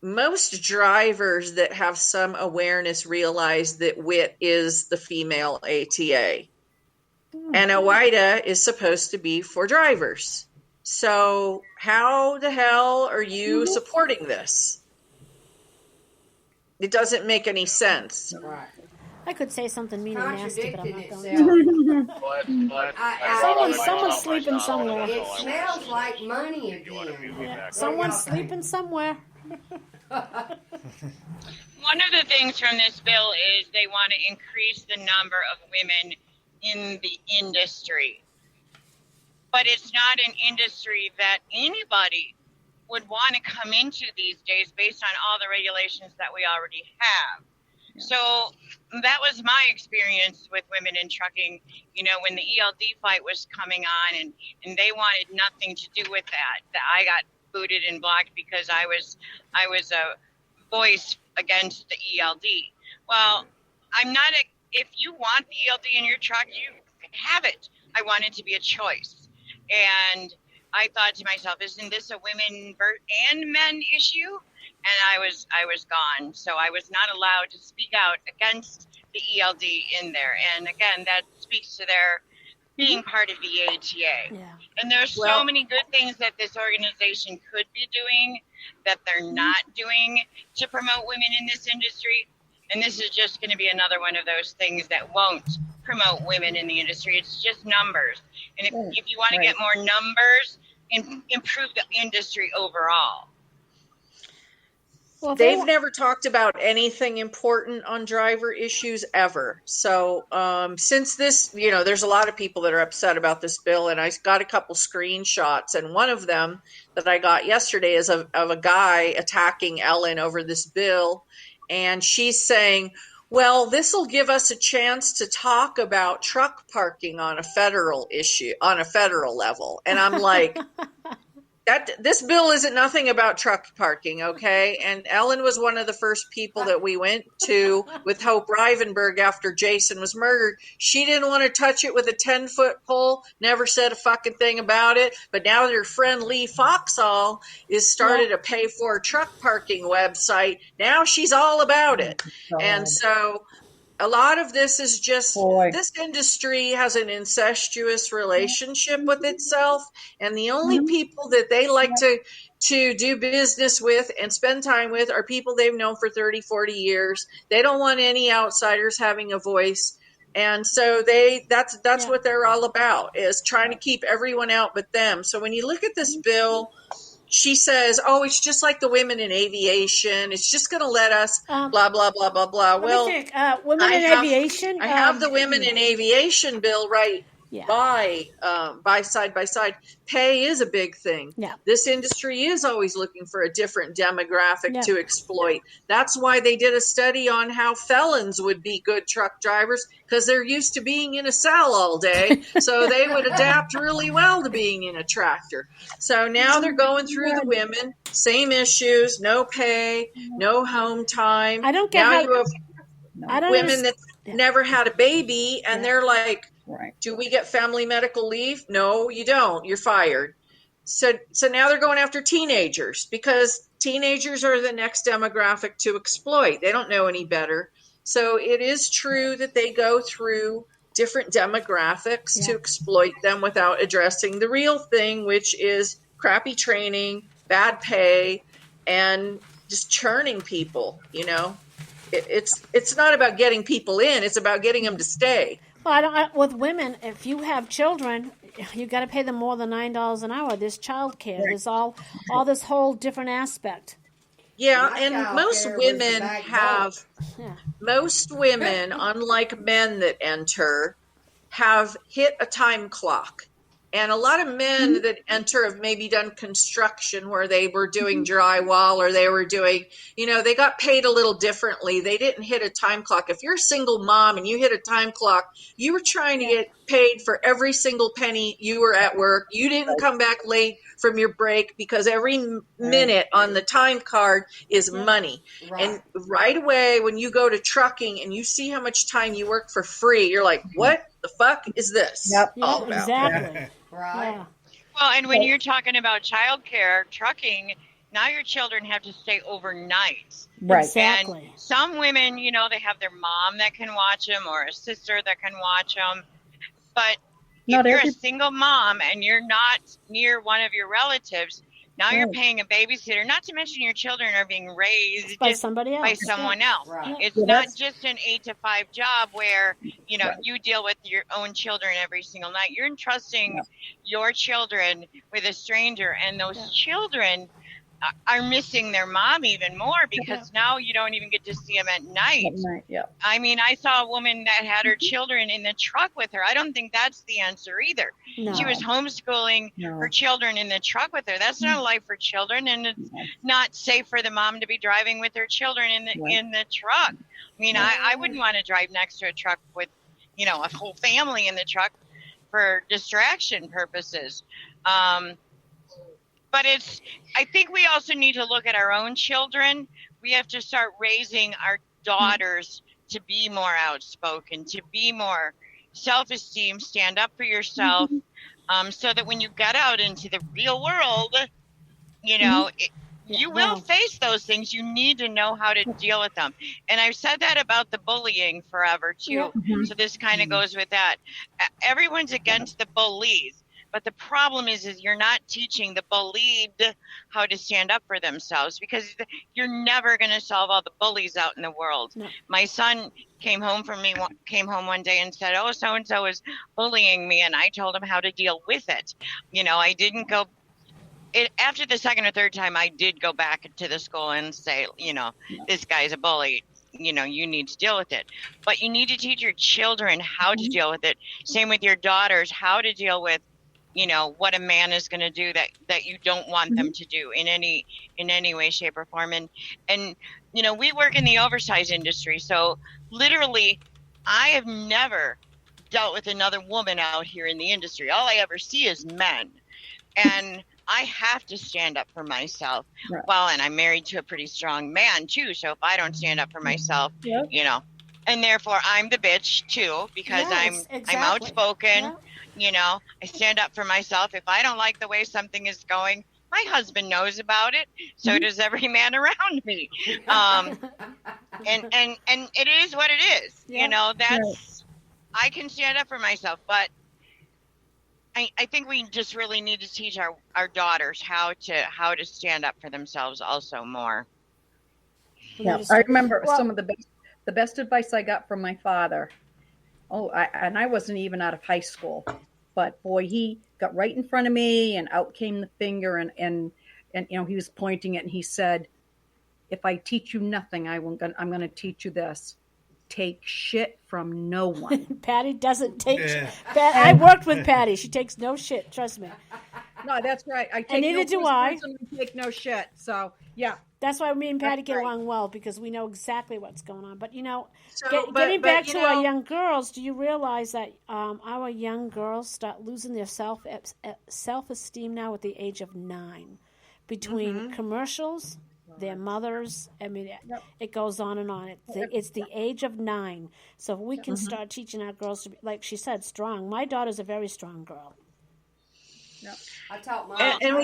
most drivers that have some awareness realize that WIT is the female ATA. And OIDA is supposed to be for drivers. So how the hell are you supporting this? It doesn't make any sense. Right. I could say something mean and nasty, but I'm not going to. Someone's sleeping somewhere. It smells like money again. Yeah, someone's sleeping somewhere. One of the things from this bill is they want to increase the number of women in the industry. But it's not an industry that anybody would want to come into these days based on all the regulations that we already have. Yeah. So that was my experience with women in trucking, when the ELD fight was coming on and they wanted nothing to do with that I got booted and blocked because I was a voice against the ELD. Well, if you want the ELD in your truck, you have it. I want it to be a choice. And I thought to myself, isn't this a women and men issue? And I was gone. So I was not allowed to speak out against the ELD in there. And again, that speaks to their being part of the ATA. Yeah. And there's so many good things that this organization could be doing that they're not doing to promote women in this industry. And this is just going to be another one of those things that won't promote women in the industry. It's just numbers. And if you want to get more numbers, improve the industry overall. Well, they've never talked about anything important on driver issues ever. So since this, there's a lot of people that are upset about this bill, and I got a couple screenshots, and one of them that I got yesterday is of a guy attacking Ellen over this bill, and she's saying, well, this will give us a chance to talk about truck parking on a federal level. And I'm like, this bill isn't nothing about truck parking, okay? And Ellen was one of the first people that we went to with Hope Rivenberg after Jason was murdered. She didn't want to touch it with a 10-foot pole, never said a fucking thing about it. But now their friend Lee Foxall is started a pay-for truck parking website. Now she's all about it. And so a lot of this is just this industry has an incestuous relationship with itself, and the only people that they like to do business with and spend time with are people they've known for 30, 40 years. They don't want any outsiders having a voice. And so that's what they're all about, is trying to keep everyone out but them. So when you look at this bill, she says, it's just like the women in aviation. It's just going to let us blah, blah, blah, blah, blah. Well, women in aviation. I have the women in aviation bill right by side by side. Pay is a big thing. Yeah. This industry is always looking for a different demographic to exploit. That's why they did a study on how felons would be good truck drivers, because they're used to being in a cell all day. So they would adapt really well to being in a tractor. So now they're going through the women, same issues, no pay, no home time. I don't get now how you have women that never had a baby, and they're like, do we get family medical leave? No, you don't. You're fired. So now they're going after teenagers, because teenagers are the next demographic to exploit. They don't know any better. So it is true that they go through different demographics to exploit them without addressing the real thing, which is crappy training, bad pay, and just churning people. It's not about getting people in. It's about getting them to stay. Well, with women, if you have children, you got to pay them more than $9 an hour. There's child care. There's all this whole different aspect. Yeah, and most women, unlike men that enter, have hit a time clock. And a lot of men that enter have maybe done construction where they were doing drywall, or they were doing, they got paid a little differently. They didn't hit a time clock. If you're a single mom and you hit a time clock, you were trying to get paid for every single penny you were at work. You didn't come back late from your break, because every minute on the time card is money. And right away, when you go to trucking and you see how much time you work for free, you're like, what the fuck is this all about? Exactly. Right. Yeah. Well, and when you're talking about childcare, trucking, now your children have to stay overnight. Right. Exactly. And some women, they have their mom that can watch them, or a sister that can watch them. But if you're a single mom and you're not near one of your relatives, now you're paying a babysitter. Not to mention your children are being raised by somebody else. By someone else. Right. It's not just an 8 to 5 job where, you deal with your own children every single night. You're entrusting your children with a stranger, and those children are missing their mom even more because now you don't even get to see them at night. Yeah. I mean, I saw a woman that had her children in the truck with her. I don't think that's the answer either. No. She was homeschooling her children in the truck with her. That's not a life for children, and it's not safe for the mom to be driving with her children in the truck. I mean, I wouldn't want to drive next to a truck with, you know, a whole family in the truck for distraction purposes. But I think we also need to look at our own children. We have to start raising our daughters to be more outspoken, to be more self-esteem, stand up for yourself, so that when you get out into the real world, you know, you will face those things. You need to know how to deal with them. And I've said that about the bullying forever, too. So this kind of goes with that. Everyone's against the bullies. But the problem is you're not teaching the bullied how to stand up for themselves, because you're never going to solve all the bullies out in the world. No. My son came home one day and said, "Oh, so-and-so is bullying me." And I told him how to deal with it. You know, I didn't go after the second or third time, I did go back to the school and say, you know, this guy's a bully. You know, you need to deal with it. But you need to teach your children how to deal with it. Same with your daughters, how to deal with, you know, what a man is going to do that you don't want them to do in any way, shape, or form. And you know, we work in the oversize industry, so literally, I have never dealt with another woman out here in the industry. All I ever see is men, and I have to stand up for myself. Right. Well, and I'm married to a pretty strong man too, so if I don't stand up for myself, you know, and therefore I'm the bitch too, because I'm outspoken. You know, I stand up for myself. If I don't like the way something is going, my husband knows about it. So does every man around me. And it is what it is. You know, I can stand up for myself, but I think we just really need to teach our daughters how to stand up for themselves also more. Yeah, I remember some of the best advice I got from my father. And I wasn't even out of high school, but boy, he got right in front of me and out came the finger and you know, he was pointing it and he said, "If I teach you nothing, I'm going to teach you this. Take shit from no one." Patty doesn't take shit. I worked with Patty. She takes no shit. Trust me. No, that's right. I take and neither do I. Take no shit. So, yeah. That's why me and Patty get along well, because we know exactly what's going on. But, you know, getting back to our young girls, do you realize that our young girls start losing their self-esteem now at the age of 9? Between commercials, their mothers, I mean, it goes on and on. It's the age of 9. So if we can start teaching our girls to be, like she said, strong. My daughter's a very strong girl. Yep. I taught mine. And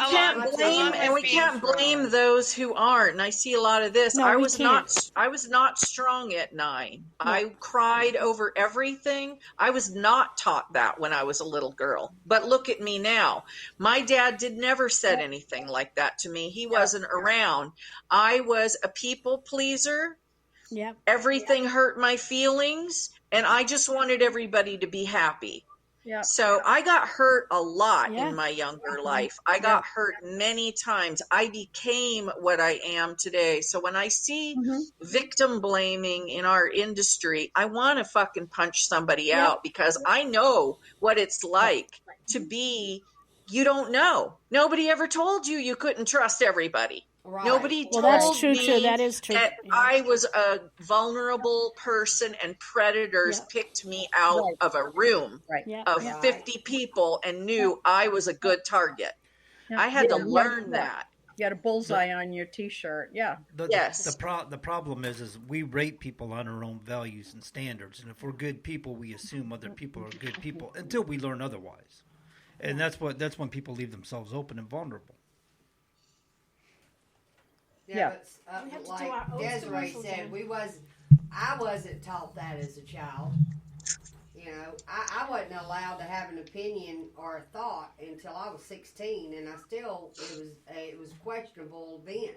we can't blame those who aren't. And I see a lot of this. No, I was not strong at 9. No. I cried over everything. I was not taught that when I was a little girl. But look at me now. My dad never said anything like that to me. He wasn't around. I was a people pleaser. Yep. Everything hurt my feelings, and I just wanted everybody to be happy. Yeah. So I got hurt a lot in my younger life. I got hurt many times. I became what I am today. So when I see victim blaming in our industry, I want to fucking punch somebody out, because I know what it's like to be, you don't know. Nobody ever told you couldn't trust everybody. Right. Nobody told that's true me too. That is true. that I was a vulnerable person and predators picked me out of a room of 50 people and knew I was a good target. I had to learn that. You had a bullseye on your T-shirt. Yeah. The problem is we rate people on our own values and standards, and if we're good people, we assume other people are good people until we learn otherwise, and that's when people leave themselves open and vulnerable. Yeah, but like Desiree said, I wasn't taught that as a child. You know, I wasn't allowed to have an opinion or a thought until I was 16, and it was questionable then.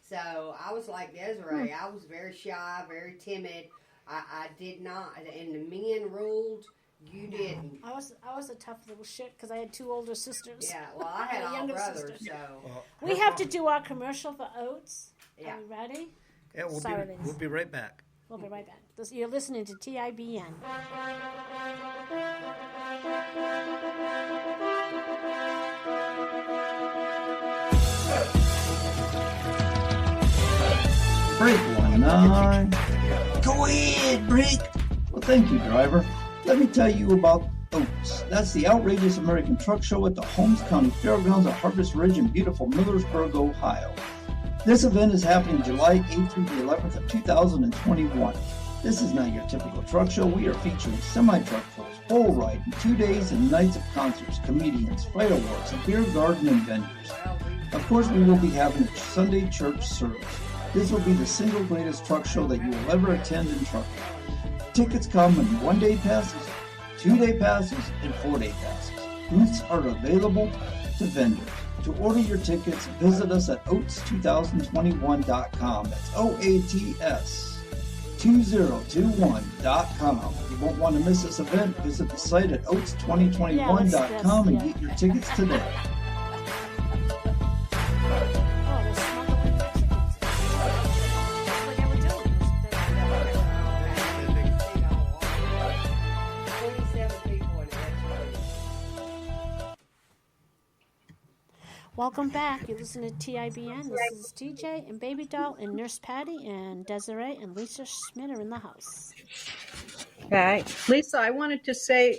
So I was like Desiree. I was very shy, very timid. I did not, and the men ruled, You didn't. I was a tough little shit because I had 2 older sisters. Yeah, well, I had A all younger brothers, sister. so. We have to do our commercial for oats. Yeah. Are we ready? Yeah, Sorry, we'll be right back. We'll be right back. You're listening to TIBN. Break 19. Go ahead, break. Well, thank you, driver. Let me tell you about Oats. That's the outrageous American truck show at the Holmes County Fairgrounds at Harvest Ridge in beautiful Millersburg, Ohio. This event is happening July 8th through the 11th of 2021. This is not your typical truck show. We are featuring semi-truck pulls, bull riding, 2 days and nights of concerts, comedians, fireworks, a beer garden, and vendors. Of course, we will be having a Sunday church service. This will be the single greatest truck show that you will ever attend in trucking. Tickets come in 1-day passes, 2-day passes, and 4-day passes. Booths are available to vendors. To order your tickets, visit us at oats2021.com. That's OATS2021.com. You won't want to miss this event. Visit the site at oats2021.com and get your tickets today. Welcome back. You listen to TIBN. This is TJ and Baby Doll and Nurse Patty and Desiree and Lisa Schmidt are in the house. Okay. Lisa, I wanted to say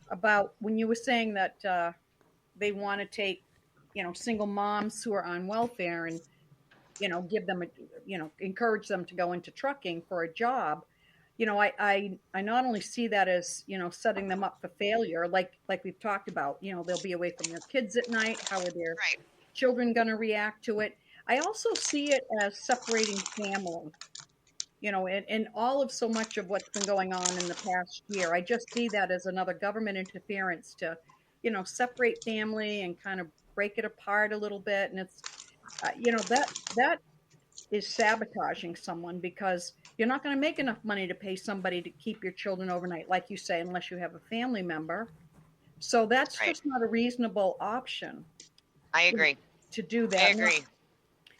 about when you were saying that they want to take, single moms who are on welfare and, give them, encourage them to go into trucking for a job. I not only see that as, setting them up for failure, like we've talked about, they'll be away from their kids at night. How are their children going to react to it? I also see it as separating family, and all of so much of what's been going on in the past year. I just see that as another government interference to, separate family and kind of break it apart a little bit. And it's, that is sabotaging someone because you're not going to make enough money to pay somebody to keep your children overnight, like you say, unless you have a family member. So that's just not a reasonable option. I agree. To do that. I agree.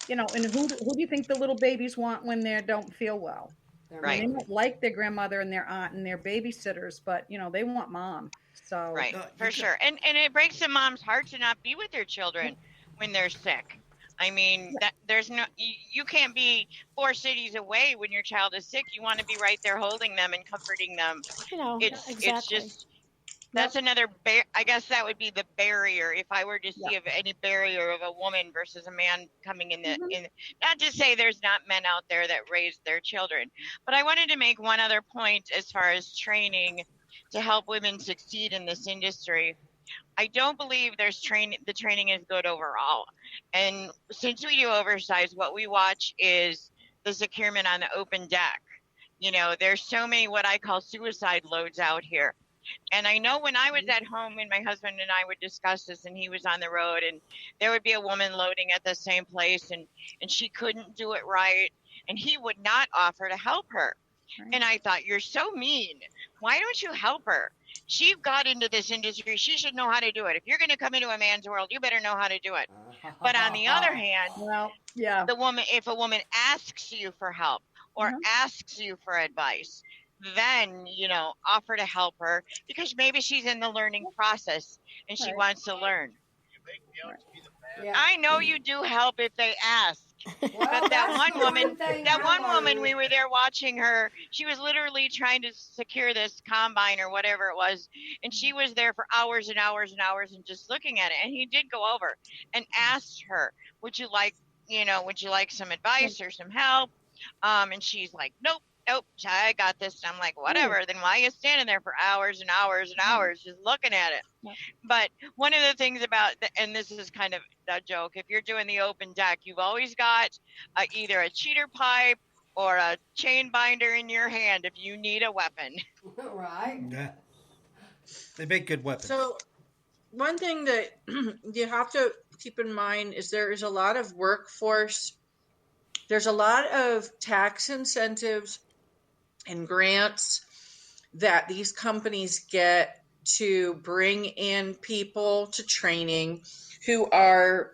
And who do you think the little babies want when they don't feel well? Right. They don't like their grandmother and their aunt and their babysitters, but they want mom. So right, for sure. And it breaks a mom's heart to not be with their children when they're sick. I mean, there's no, you can't be 4 cities away when your child is sick. You want to be right there holding them and comforting them. It's just, that's another, I guess that would be the barrier. If I were to see of any barrier of a woman versus a man coming in not to say there's not men out there that raise their children, but I wanted to make one other point as far as training to help women succeed in this industry. I don't believe the training is good overall. And since we do oversize, what we watch is the securement on the open deck. There's so many what I call suicide loads out here. And I know when I was at home and my husband and I would discuss this and he was on the road and there would be a woman loading at the same place and she couldn't do it right. And he would not offer to help her. Right. And I thought, you're so mean. Why don't you help her? She got into this industry. She should know how to do it. If you're going to come into a man's world, you better know how to do it. But on the other hand, if a woman asks you for help or asks you for advice, then, offer to help her because maybe she's in the learning process and she wants to learn. I know you do help if they ask. But that one woman, we were there watching her. She was literally trying to secure this combine or whatever it was. And she was there for hours and hours and hours and just looking at it. And he did go over and asked her, would you like some advice or some help? And she's like, nope, I got this. And I'm like, whatever. Then why are you standing there for hours and hours and hours just looking at it? But one of the things about, and this is kind of a joke, if you're doing the open deck, you've always got either a cheater pipe or a chain binder in your hand if you need a weapon. Right. Yeah. They make good weapons. So one thing that you have to keep in mind is there is a lot of workforce. There's a lot of tax incentives and grants that these companies get to bring in people to training who are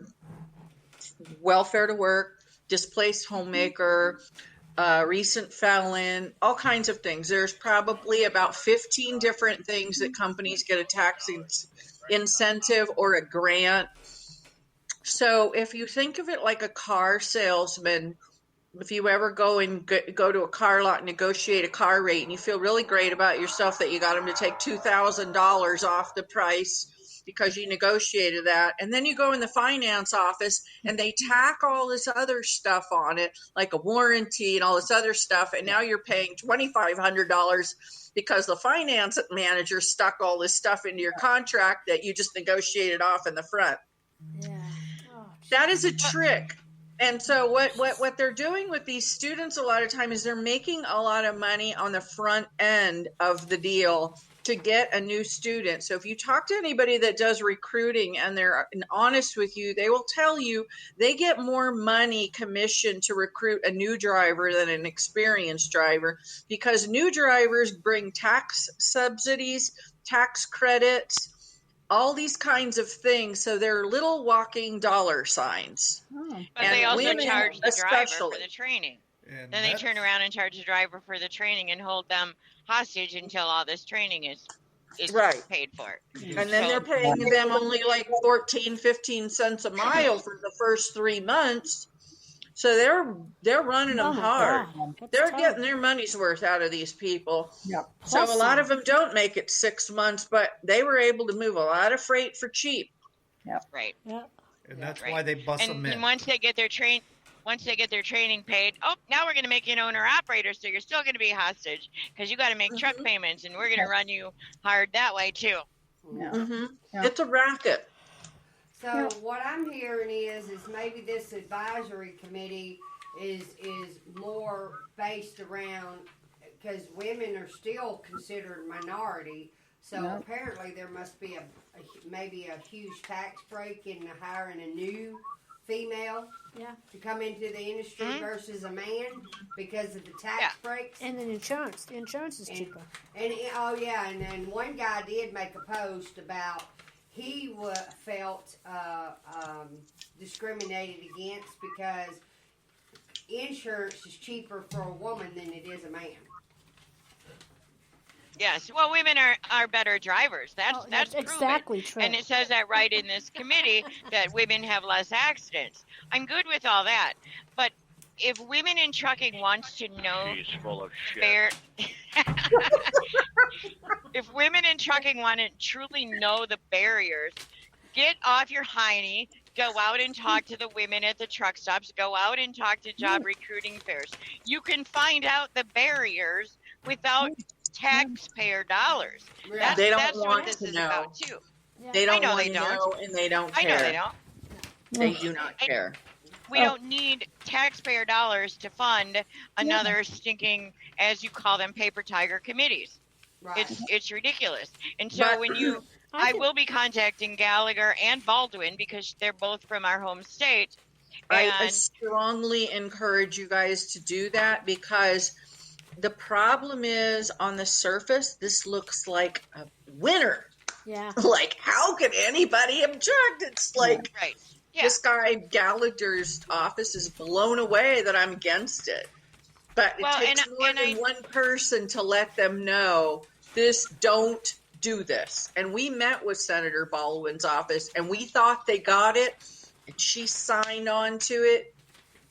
welfare to work, displaced homemaker, recent felon, all kinds of things. There's probably about 15 different things that companies get a tax incentive or a grant. So if you think of it like a car salesman, if you ever go to a car lot and negotiate a car rate and you feel really great about yourself that you got them to take $2,000 off the price because you negotiated that, and then you go in the finance office and they tack all this other stuff on it, like a warranty and all this other stuff, and now you're paying $2,500 because the finance manager stuck all this stuff into your contract that you just negotiated off in the front. Yeah. That is a trick. And so what they're doing with these students a lot of time is they're making a lot of money on the front end of the deal to get a new student. So if you talk to anybody that does recruiting and they're honest with you, they will tell you they get more money commission to recruit a new driver than an experienced driver, because new drivers bring tax subsidies, tax credits, all these kinds of things. So they're little walking dollar signs. Oh. But And they also women charge the driver for especially. the training. And Then they turn around and charge the driver for the training and hold them hostage until all this training is Right. paid for. And then they're paying them only like 14, 15 cents a mile for the first 3 months. So they're running them Oh my hard. God. That's They're terrible. getting their money's worth out of these people. Yep. So a lot of them don't make it 6 months, but they were able to move a lot of freight for cheap. Right. Yeah. And that's Right. why they bust them And in. once they get their training paid, oh, now we're going to make you an owner operator, so you're still going to be a hostage because you got to make truck payments, and we're going to run you hard that way too. Yeah. Yeah. It's a racket. So what I'm hearing is maybe this advisory committee is more based around, because women are still considered minority. So Yep. apparently there must be maybe a huge tax break in hiring a new female to come into the industry versus a man because of the tax breaks. And then insurance. The insurance is cheaper. And and one guy did make a post about he felt discriminated against because insurance is cheaper for a woman than it is a man. Yes, well, women are better drivers. That's proven. exactly true. And it says that right in this committee that women have less accidents. I'm good with all that, but if women in trucking wants to know She's full of shit. if women in trucking want to truly know the barriers, get off your hiney, go out and talk to the women at the truck stops, go out and talk to job recruiting fairs. You can find out the barriers without taxpayer dollars. Yeah. They don't that's want what this to is know. about too. They don't I know want they to don't. know, and they don't I care. know they don't. They do not care. We don't need taxpayer dollars to fund another stinking, as you call them, paper tiger committees. Right. It's ridiculous. And so But- I will be contacting Gallagher and Baldwin because they're both from our home state. I And strongly encourage you guys to do that, because the problem is, on the surface, this looks like a winner. Yeah. Like, how can anybody object? It's like right. Yeah. this guy Gallagher's office is blown away that I'm against it. But Well, it takes and- more and than I- one person to let them know this. Don't do this. And we met with Senator Baldwin's office, and we thought they got it, and she signed on to it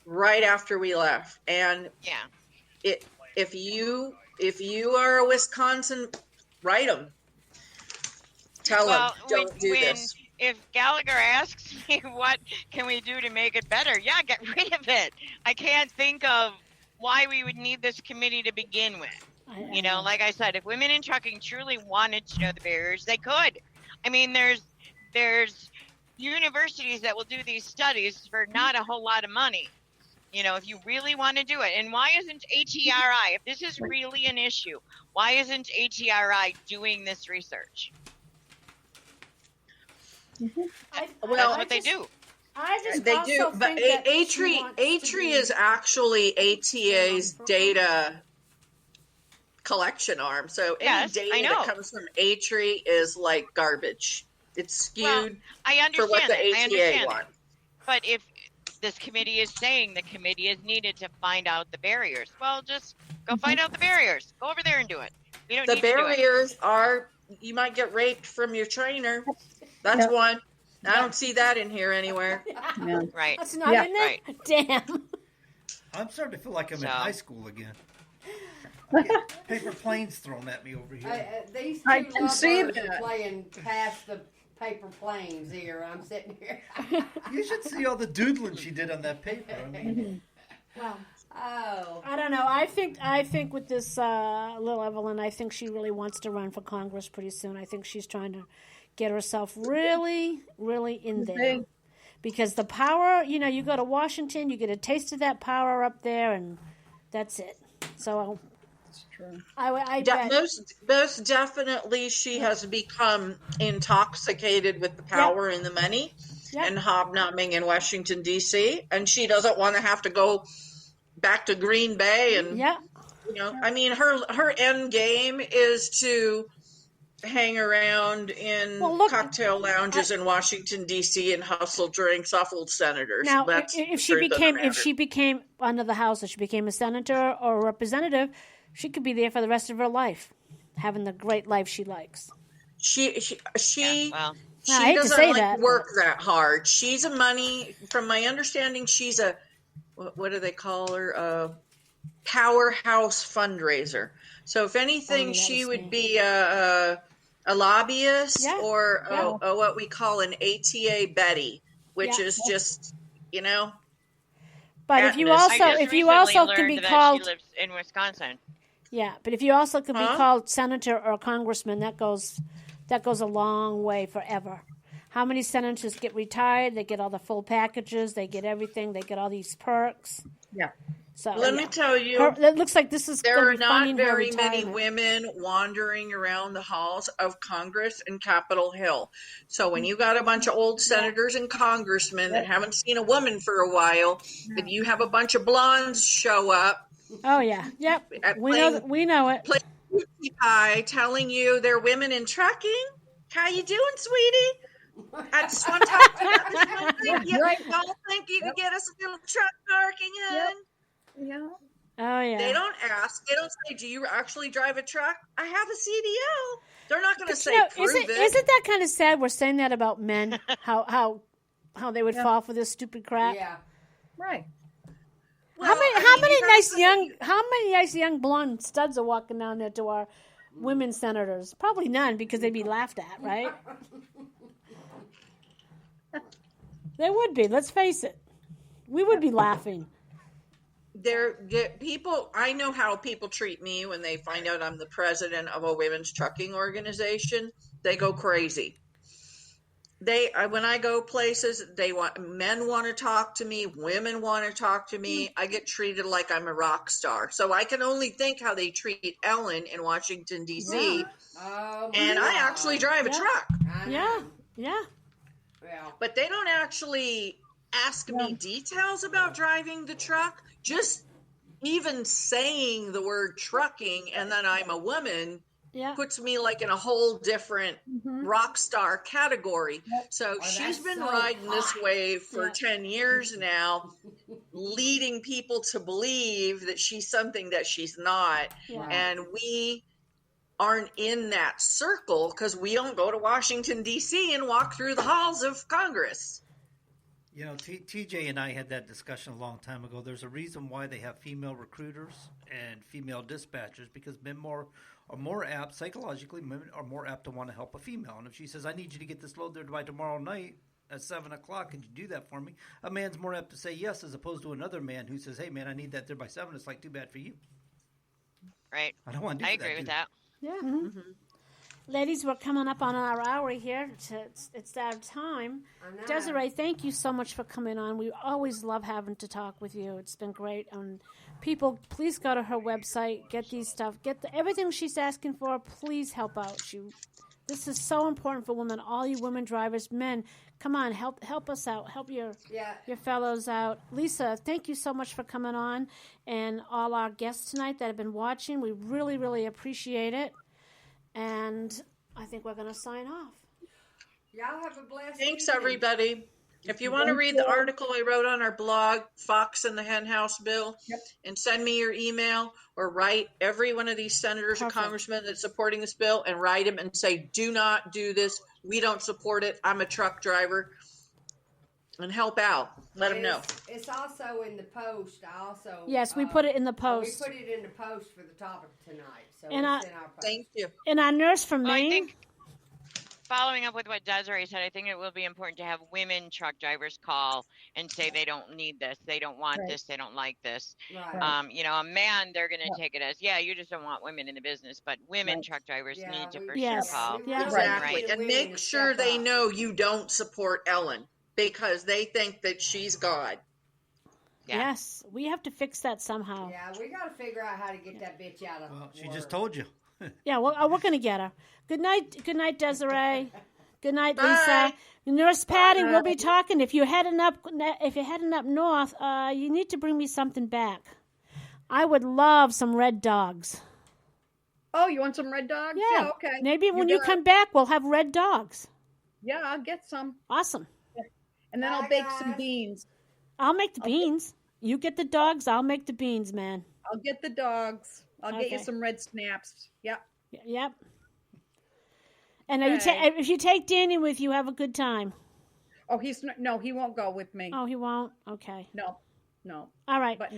right after we left. And Yeah. if you are a Wisconsin, write them. Tell them, don't do this. If Gallagher asks me what can we do to make it better, yeah, get rid of it. I can't think of why we would need this committee to begin with. You know, like I said, if women in trucking truly wanted to know the barriers, they could. I mean, there's universities that will do these studies for not a whole lot of money. You know, if you really want to do it. And why isn't ATRI, if this is really an issue, why isn't ATRI doing this research? That's what they do. I just They also do, but think that she Atri wants to Atri be- is actually ATA's data collection arm. So any Yes, I data know. that comes from Atri is like garbage. It's skewed I for what understand the that. I ATA understand wants. that. But if this committee is saying the committee is needed to find out the barriers, well, just go find out the barriers. Go over there and do it. You don't The need to do it. barriers are you might get raped from your trainer. That's Yep. one. I don't see that in here anywhere. Yeah. Right. That's not Yeah. in there? Right. Damn. I'm starting to feel like I'm in So- high school again. I get paper planes thrown at me over here. These I two can see lovebirds are that. playing past the paper planes here. I'm sitting here. You should see all the doodling she did on that paper. I mean, Well, Oh. I don't know. I think with this little Evelyn, I think she really wants to run for Congress pretty soon. I think she's trying to get herself really, really in there. Big. Because the power, you go to Washington, you get a taste of that power up there, and that's it. So It's true. I bet. Most definitely, she has become intoxicated with the power and the money Yep. and hobnobbing in Washington, D.C., and she doesn't want to have to go back to Green Bay. And, Yeah. I mean, her end game is to hang around in Well, look, cocktail lounges in Washington, D.C. and hustle drinks off old senators. Now, That's if the she truth of the became matter. under the House, if she became a senator or a representative, she could be there for the rest of her life, having the great life she likes. She Well, No, I hate to doesn't say like that, work that hard. She's from my understanding, she's a, what do they call her? A powerhouse fundraiser. So if anything, that she was would me. be a lobbyist Yeah, or yeah. a what we call an ATA Betty, which Yeah. is just, But if you Atmos. also, I just if you recently also learned can be that called, she lives in Wisconsin. yeah, but if you also could be Huh? called senator or congressman, that goes a long way forever. How many senators get retired? They get all the full packages. They get everything. They get all these perks. Yeah. So Let yeah. me tell you, It looks like this is there going are to be funding not her very many retirement. women wandering around the halls of Congress and Capitol Hill. So when you got a bunch of old senators and congressmen that haven't seen a woman for a while, and you have a bunch of blondes show up Oh yeah, yep. at We know it. playing cookie pie, telling you they're women in trucking. How you doing, sweetie? I just want to talk to you about this one thing. You Right. don't think you can get us a little truck parking, hun? Yeah. Oh yeah. They don't ask. They don't say, "Do you actually drive a truck?" I have a CDL. They're not going to But, say, "Prove it." Isn't that kind of sad? We're saying that about men. How they would fall for this stupid crap. Yeah. Right. Well, How many I mean, how many nice young blonde studs are walking down there to our women senators? Probably none, because they'd be laughed at, right? They would be. Let's face it. We would be laughing. People. I know how people treat me when they find out I'm the president of a women's trucking organization. They go crazy. When I go places, men want to talk to me, women want to talk to me. I get treated like I'm a rock star. So I can only think how they treat Ellen in Washington, D.C. Oh, And I actually drive a truck. Yeah. Yeah. Well, But they don't actually ask me details about driving the truck. Just even saying the word trucking and that I'm a woman Yeah. puts me like in a whole different rock star category. So she's that's been so riding this hot. wave for Yeah. 10 years now, leading people to believe that she's something that she's not. Yeah. And we aren't in that circle because we don't go to Washington, D.C. and walk through the halls of Congress. You know, TJ and I had that discussion a long time ago. There's a reason why they have female recruiters and female dispatchers, because men are more apt, psychologically, women are more apt to want to help a female. And if she says, I need you to get this load there by tomorrow night at 7 o'clock, can you do that for me? A man's more apt to say yes, as opposed to another man who says, hey, man, I need that there by 7. It's like, too bad for you. Right. I don't want to do I that. agree with that. Yeah. Ladies, we're coming up on our hour here. It's our time. I know. Desiree, thank you so much for coming on. We always love having to talk with you. It's been great. And people, please go to her website, get these stuff, everything she's asking for. Please help out. This is so important for women. All you women drivers, men, come on, help us out. Help your fellows out. Lisa, thank you so much for coming on, and all our guests tonight that have been watching. We really, really appreciate it. And I think we're going to sign off. Y'all have a blessed Thanks, evening. everybody. If you want to read the article I wrote on our blog, Fox and the Hen House Bill, and send me your email or write every one of these senators or congressmen that's supporting this bill and write them and say, do not do this. We don't support it. I'm a truck driver. And help out. Let them know. It's also in the post. Yes, we put it in the post. We put it in the post for the topic tonight. So And it's in our post. Thank you. And our nurse from Well, I Maine. think following up with what Desiree said, I think it will be important to have women truck drivers call and say they don't need this, they don't want this, they don't like this. Right. You know, a man, they're going to take it as, you just don't want women in the business, but women truck drivers need to for sure call. Exactly. And make sure they know you don't support Ellen because they think that she's God. Yes, we have to fix that somehow. Yeah, we got to figure out how to get that bitch out of She just told you. Yeah, well, we're going to get her. Good night, Desiree. Good night, Bye. Lisa. Nurse Patty, we'll be talking. If you're heading up north, you need to bring me something back. I would love some red dogs. Oh, you want some red dogs? Yeah, okay. Maybe when you come back, we'll have red dogs. Yeah, I'll get some. Awesome. Yeah. And then I'll bake some beans. I'll make the beans. You get the dogs, I'll make the beans, man. I'll get the dogs. I'll get you Okay. some red snaps. Yep. Yep. And if you take Danny with you, have a good time. Oh, he won't go with me. Oh, he won't? Okay. No. All right. But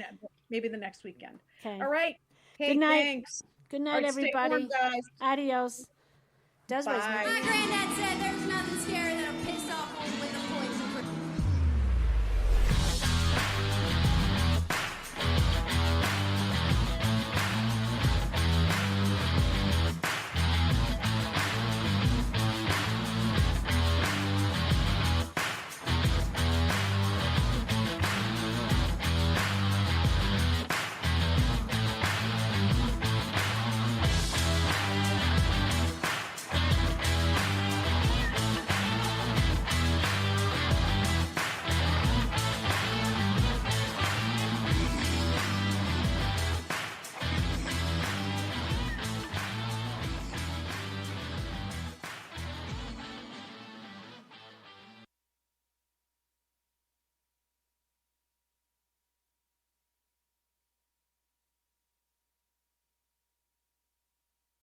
maybe the next weekend. Okay. All right. Hey, Good night. thanks. Good night, All right, stay everybody. warm, guys. Adios. Desiree's Bye. moving. My granddad said there's nothing scary that'll piss off old with a poison.